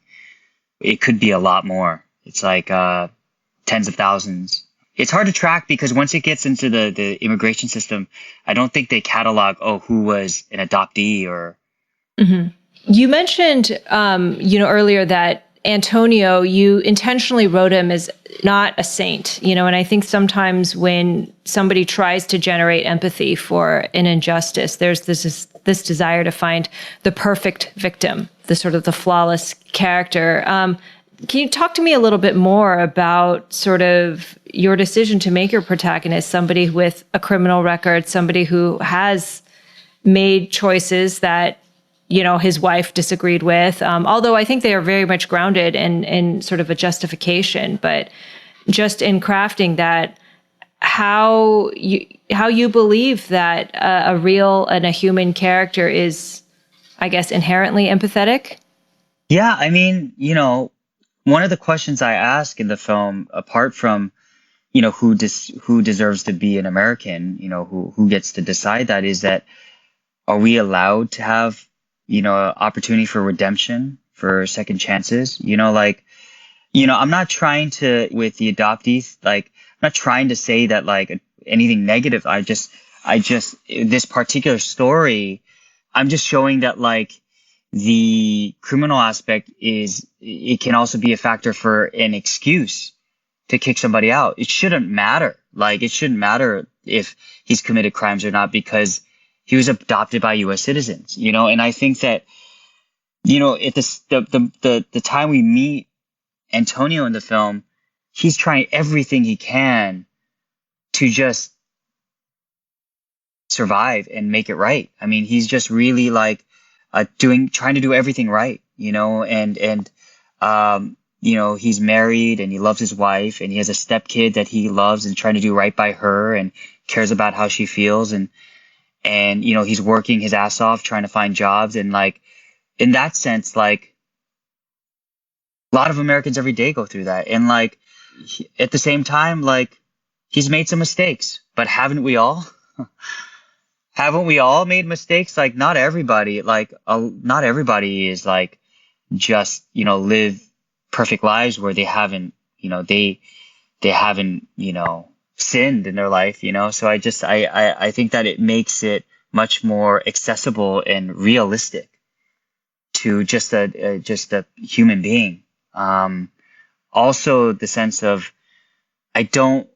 it could be a lot more. It's like tens of thousands. It's hard to track because once it gets into the immigration system, I don't think they catalog, who was an adoptee or. Mm-hmm. You mentioned, earlier that Antonio, you intentionally wrote him as not a saint, and I think sometimes when somebody tries to generate empathy for an injustice, there's this desire to find the perfect victim, the sort of the flawless character. Can you talk to me a little bit more about sort of your decision to make your protagonist somebody with a criminal record, somebody who has made choices that his wife disagreed with, although I think they are very much grounded in sort of a justification, but just in crafting that, how you believe that a real and a human character is, I guess, inherently empathetic? Yeah, I mean, one of the questions I ask in the film, apart from, who deserves to be an American, who gets to decide that, is that, are we allowed to have opportunity for redemption, for second chances? I'm not trying to, with the adoptees, I'm not trying to say that anything negative. I just, this particular story, I'm just showing that the criminal aspect it can also be a factor for an excuse to kick somebody out. It shouldn't matter. It shouldn't matter if he's committed crimes or not, because he was adopted by U.S. citizens, and I think that, at the time we meet Antonio in the film, he's trying everything he can to just survive and make it right. I mean, he's just really trying to do everything right, and he's married and he loves his wife and he has a stepkid that he loves and trying to do right by her and cares about how she feels. And he's working his ass off trying to find jobs. And in that sense, a lot of Americans every day go through that. And at the same time, he's made some mistakes, but haven't we all? Haven't we all made mistakes? Not everybody, not everybody is just, live perfect lives where they haven't, they haven't, sinned in their life, so I think that it makes it much more accessible and realistic to just a human being. Also the sense of, I didn't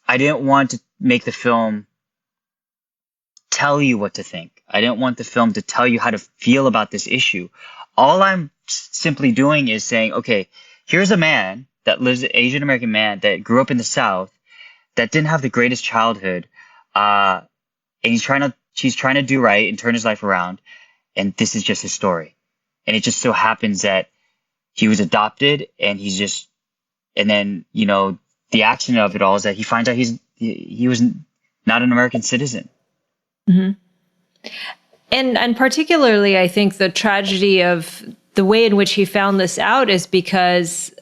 want to make the film tell you what to think. I didn't want the film to tell you how to feel about this issue. All I'm simply doing is saying, okay, here's a man that lives, an Asian American man that grew up in the South, that didn't have the greatest childhood, and she's trying to do right and turn his life around, and this is just his story. And it just so happens that he was adopted, and and then the accident of it all is that he finds out he was not an American citizen. Mm-hmm. And particularly, I think the tragedy of the way in which he found this out is because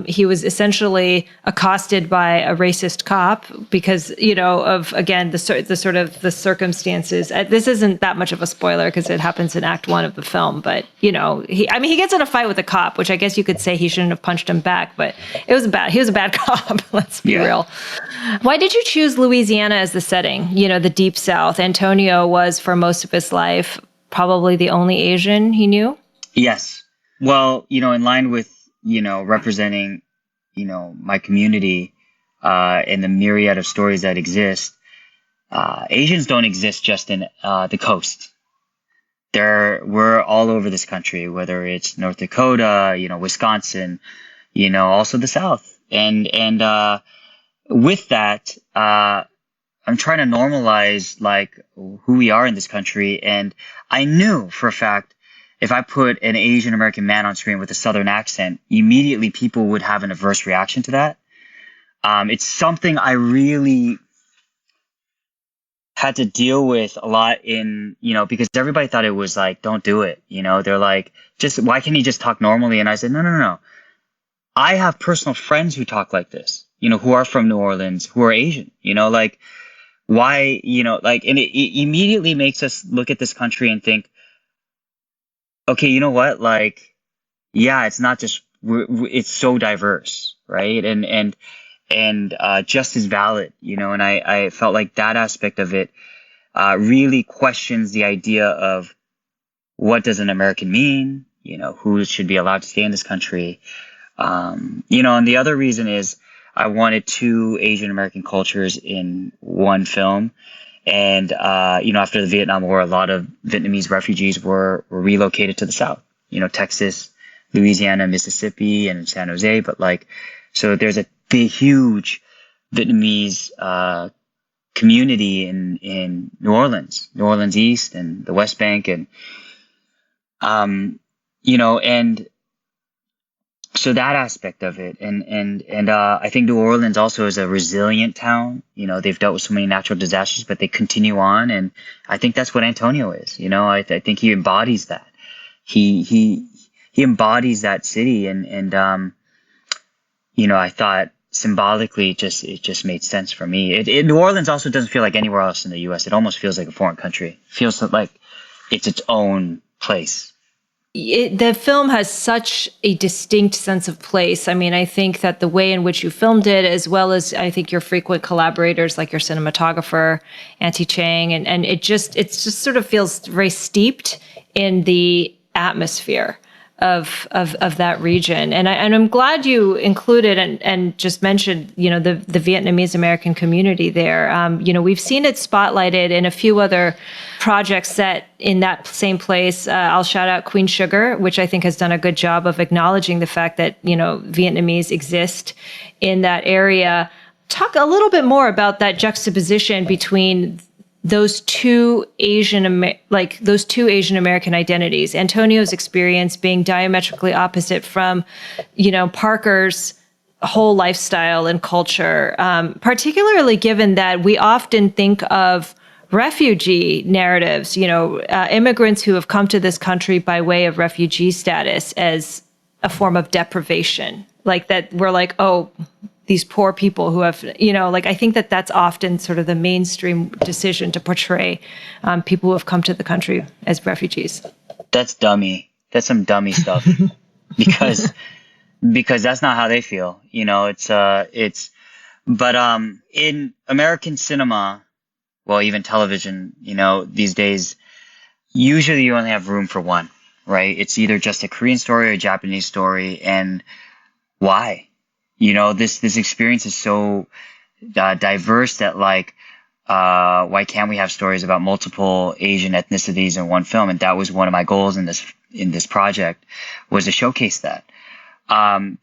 he was essentially accosted by a racist cop because, of, again, the sort of the circumstances. This isn't that much of a spoiler because it happens in Act 1 of the film. But, he gets in a fight with a cop, which I guess you could say he shouldn't have punched him back. But he was a bad cop. Let's be real. Why did you choose Louisiana as the setting? The Deep South. Antonio was, for most of his life, probably the only Asian he knew. Yes. Well, in line with, representing, my community, and the myriad of stories that exist, Asians don't exist just in the coast. We're all over this country, whether it's North Dakota, Wisconsin, also the South. And with that, I'm trying to normalize who we are in this country. And I knew for a fact, if I put an Asian American man on screen with a Southern accent, immediately people would have an adverse reaction to that. It's something I really had to deal with a lot because everybody thought it was don't do it. They're why can't he just talk normally? And I said, no. I have personal friends who talk like this, who are from New Orleans, who are Asian, why, and it immediately makes us look at this country and think, okay, you know what? It's not just, it's so diverse, right? And just as valid, and I felt like that aspect of it really questions the idea of what does an American mean? who should be allowed to stay in this country. And the other reason is I wanted two Asian American cultures in one film. And, after the Vietnam War, a lot of Vietnamese refugees were relocated to the South, Texas, Louisiana, Mississippi, and San Jose. But so there's a big, huge Vietnamese community in New Orleans East and the West Bank. And, and so that aspect of it. And I think New Orleans also is a resilient town. They've dealt with so many natural disasters, but they continue on. And I think that's what Antonio is. I think he embodies that. He embodies that city. And I thought symbolically it just made sense for me. New Orleans also doesn't feel like anywhere else in the US. It almost feels like a foreign country. It feels like it's its own place. The film has such a distinct sense of place. I mean, I think that the way in which you filmed it, as well as I think your frequent collaborators, like your cinematographer, Auntie Chang, and it just sort of feels very steeped in the atmosphere of that region. And I'm glad you included and just mentioned, the Vietnamese American community there. We've seen it spotlighted in a few other projects set in that same place. I'll shout out Queen Sugar, which I think has done a good job of acknowledging the fact that, Vietnamese exist in that area. Talk a little bit more about that juxtaposition between those two Asian American identities. Antonio's experience being diametrically opposite from, Parker's whole lifestyle and culture, particularly given that we often think of refugee narratives, immigrants who have come to this country by way of refugee status as a form of deprivation. Like that we're like, oh, these poor people who have, I think that that's often sort of the mainstream decision to portray people who have come to the country as refugees. That's dummy. That's some dummy stuff because that's not how they feel. But in American cinema, well, even television, these days, usually you only have room for one, right? It's either just a Korean story or a Japanese story. And why? This experience is so diverse that why can't we have stories about multiple Asian ethnicities in one film? And that was one of my goals in this project, was to showcase that.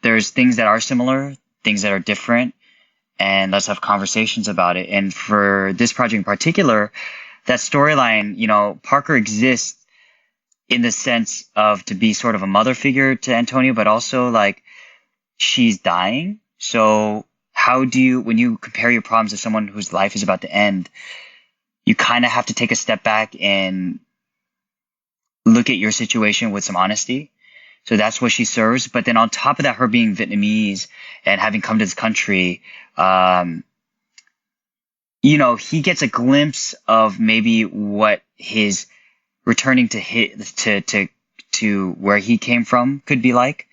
There's things that are similar, things that are different, and let's have conversations about it. And for this project in particular, that storyline, Parker exists in the sense of to be sort of a mother figure to Antonio, but also she's dying. So how do you, when you compare your problems to someone whose life is about to end, you kind of have to take a step back and look at your situation with some honesty. So that's what she serves. But then on top of that, her being Vietnamese and having come to this country, he gets a glimpse of maybe what his returning to where he came from could be like.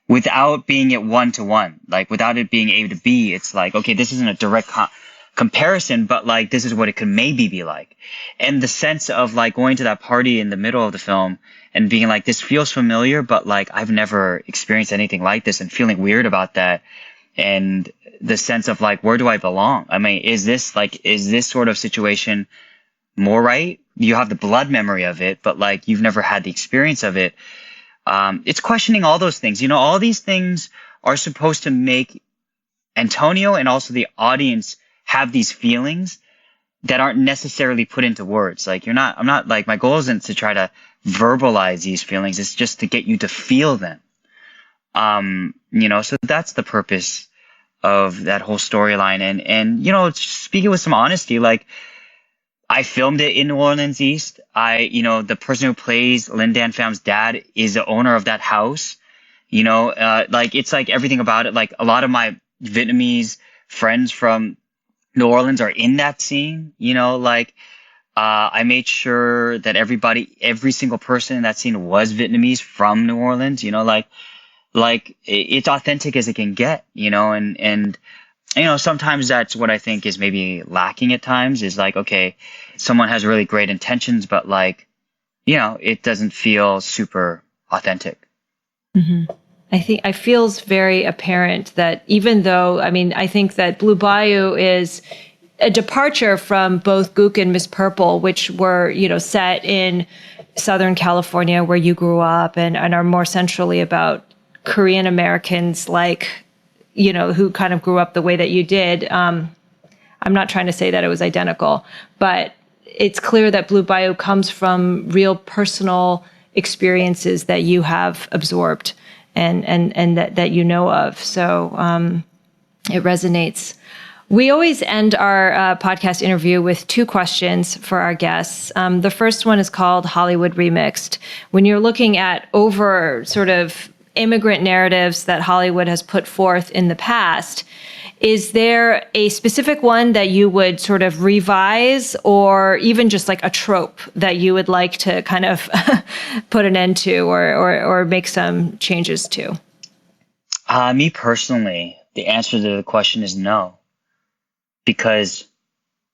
Without being it one-to-one, without it being A to B, it's okay, this isn't a direct comparison, but this is what it could maybe be like. And the sense of going to that party in the middle of the film and being this feels familiar, but I've never experienced anything like this, and feeling weird about that. And the sense of where do I belong? I mean, is this sort of situation more right? You have the blood memory of it, but you've never had the experience of it. It's questioning all those things. All these things are supposed to make Antonio and also the audience have these feelings that aren't necessarily put into words. I'm not my goal isn't to try to verbalize these feelings. It's just to get you to feel them. So that's the purpose of that whole storyline. And, speaking with some honesty, I filmed it in New Orleans East. The person who plays Lin Dan Pham's dad is the owner of that house. It's everything about it. A lot of my Vietnamese friends from New Orleans are in that scene. I made sure that every single person in that scene was Vietnamese from New Orleans. It's authentic as it can get. And sometimes that's what I think is maybe lacking at times is okay, someone has really great intentions, but it doesn't feel super authentic. I think it feels very apparent that even though, I mean, I think that Blue Bayou is a departure from both Gook and Miss Purple, which were, set in Southern California where you grew up and are more centrally about Korean Americans who kind of grew up the way that you did. I'm not trying to say that it was identical, but it's clear that Blue Bayou comes from real personal experiences that you have absorbed and that you know of. So it resonates. We always end our podcast interview with 2 questions for our guests. The first one is called Hollywood Remixed. When you're looking at over sort of immigrant narratives that Hollywood has put forth in the past, is there a specific one that you would sort of revise, or even just like a trope that you would like to kind of put an end to or make some changes to? Me personally, the answer to the question is no. Because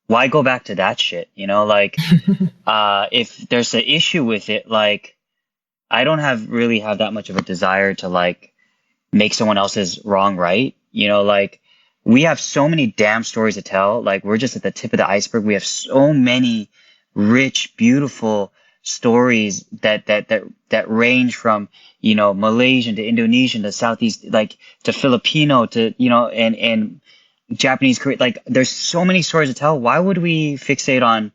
why go back to that shit? If there's an issue with it, I don't really have that much of a desire to make someone else's wrong right. We have so many damn stories to tell. We're just at the tip of the iceberg. We have so many rich, beautiful stories that range from, Malaysian to Indonesian to Southeast, to Filipino to, and Japanese, Korean. There's so many stories to tell. Why would we fixate on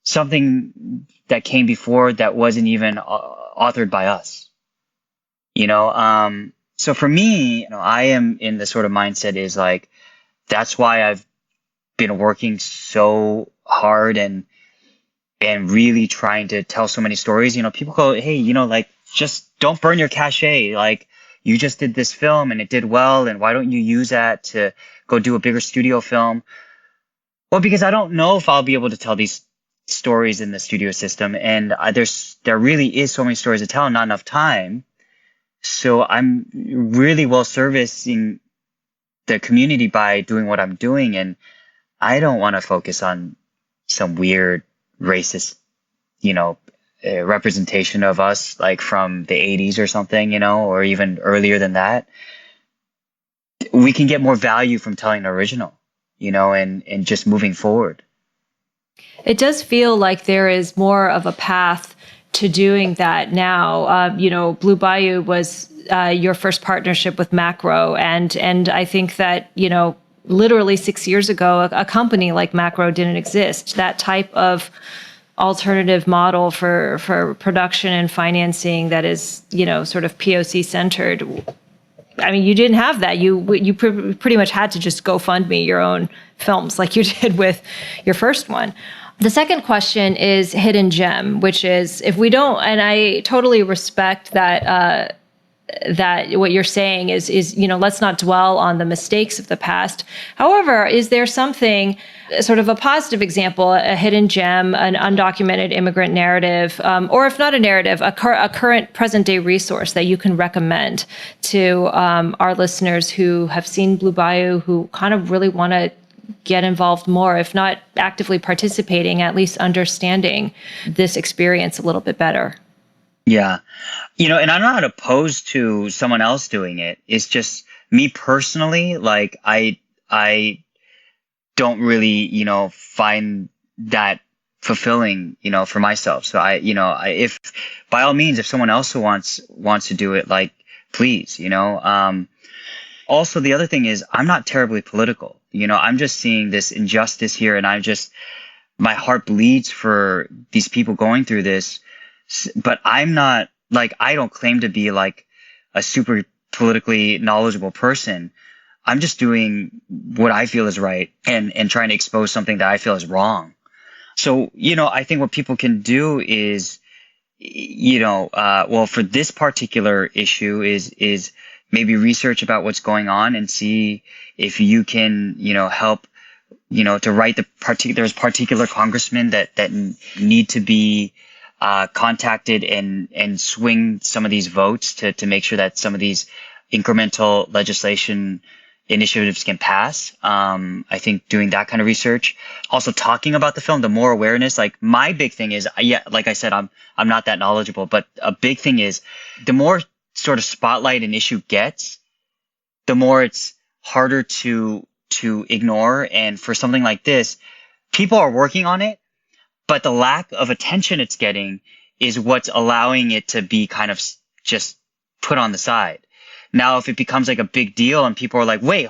something that came before that wasn't even authored by us? So for me, I am in the sort of mindset is that's why I've been working so hard and really trying to tell so many stories. People go, hey, just don't burn your cachet. You just did this film and it did well, and why don't you use that to go do a bigger studio film? Well, because I don't know if I'll be able to tell these stories in the studio system, and there really is so many stories to tell, and not enough time. So I'm really well servicing the community by doing what I'm doing, and I don't want to focus on some weird racist, representation of us from the 80s or something, or even earlier than that. We can get more value from telling the original, and just moving forward. It does feel like there is more of a path to doing that now. Blue Bayou was your first partnership with Macro, and I think that literally 6 years ago, a company like Macro didn't exist. That type of alternative model for production and financing that is sort of POC centered. I mean, you didn't have that. You pretty much had to just GoFundMe your own films like you did with your first one. The second question is hidden gem, which is if we don't, and I totally respect that what you're saying is let's not dwell on the mistakes of the past. However, is there something, sort of a positive example, a hidden gem, an undocumented immigrant narrative, or if not a narrative, a current present day resource that you can recommend to our listeners who have seen Blue Bayou, who kind of really want to get involved more, if not actively participating, at least understanding this experience a little bit better? Yeah. And I'm not opposed to someone else doing it. It's just me personally, I don't really, find that fulfilling, for myself. So if by all means, if someone else wants to do it, please, also the other thing is I'm not terribly political. I'm just seeing this injustice here, and my heart bleeds for these people going through this. But I'm not I don't claim to be a super politically knowledgeable person. I'm just doing what I feel is right and trying to expose something that I feel is wrong. So, I think what people can do is, well, for this particular issue is maybe research about what's going on and see if you can, help, to write there's particular congressmen that need to be contacted and swing some of these votes to make sure that some of these incremental legislation, initiatives can pass. I think doing that kind of research, also talking about the film, the more awareness. Like my big thing is, yeah, like I said, I'm not that knowledgeable, but a big thing is the more sort of spotlight an issue gets, the more it's harder to ignore. And for something like this, people are working on it, but the lack of attention it's getting is what's allowing it to be kind of just put on the side. Now, if it becomes like a big deal and people are like, wait,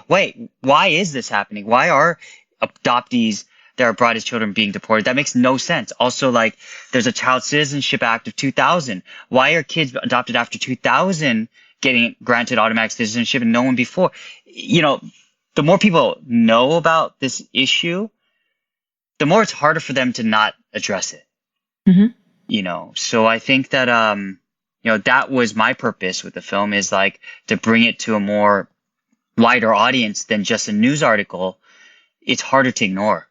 why is this happening? Why are adoptees that are brought as children being deported? That makes no sense. Also, like, there's a Child Citizenship Act of 2000. Why are kids adopted after 2000 getting granted automatic citizenship and no one before? You know, the more people know about this issue, the more it's harder for them to not address it. Mm-hmm. You know, so I think that, you know, that was my purpose with the film, is like to bring it to a more wider audience than just a news article. It's harder to ignore.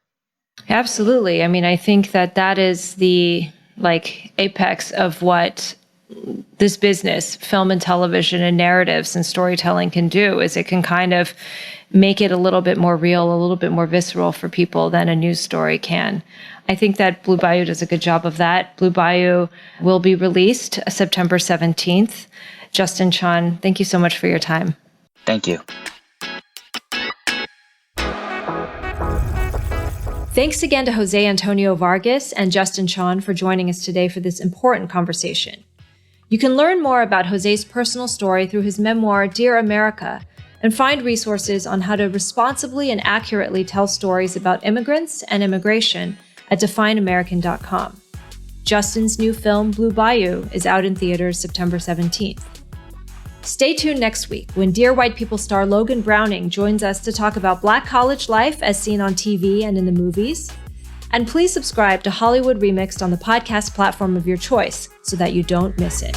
Absolutely. I mean, I think that is the like apex of what this business, film and television and narratives and storytelling can do, is it can kind of make it a little bit more real, a little bit more visceral for people than a news story can. I think that Blue Bayou does a good job of that. Blue Bayou will be released September 17th. Justin Chon, thank you so much for your time. Thank you. Thanks again to Jose Antonio Vargas and Justin Chon for joining us today for this important conversation. You can learn more about Jose's personal story through his memoir, Dear America, and find resources on how to responsibly and accurately tell stories about immigrants and immigration at defineamerican.com. Justin's new film, Blue Bayou, is out in theaters September 17th. Stay tuned next week when Dear White People star Logan Browning joins us to talk about Black college life as seen on TV and in the movies. And please subscribe to Hollywood Remixed on the podcast platform of your choice so that you don't miss it.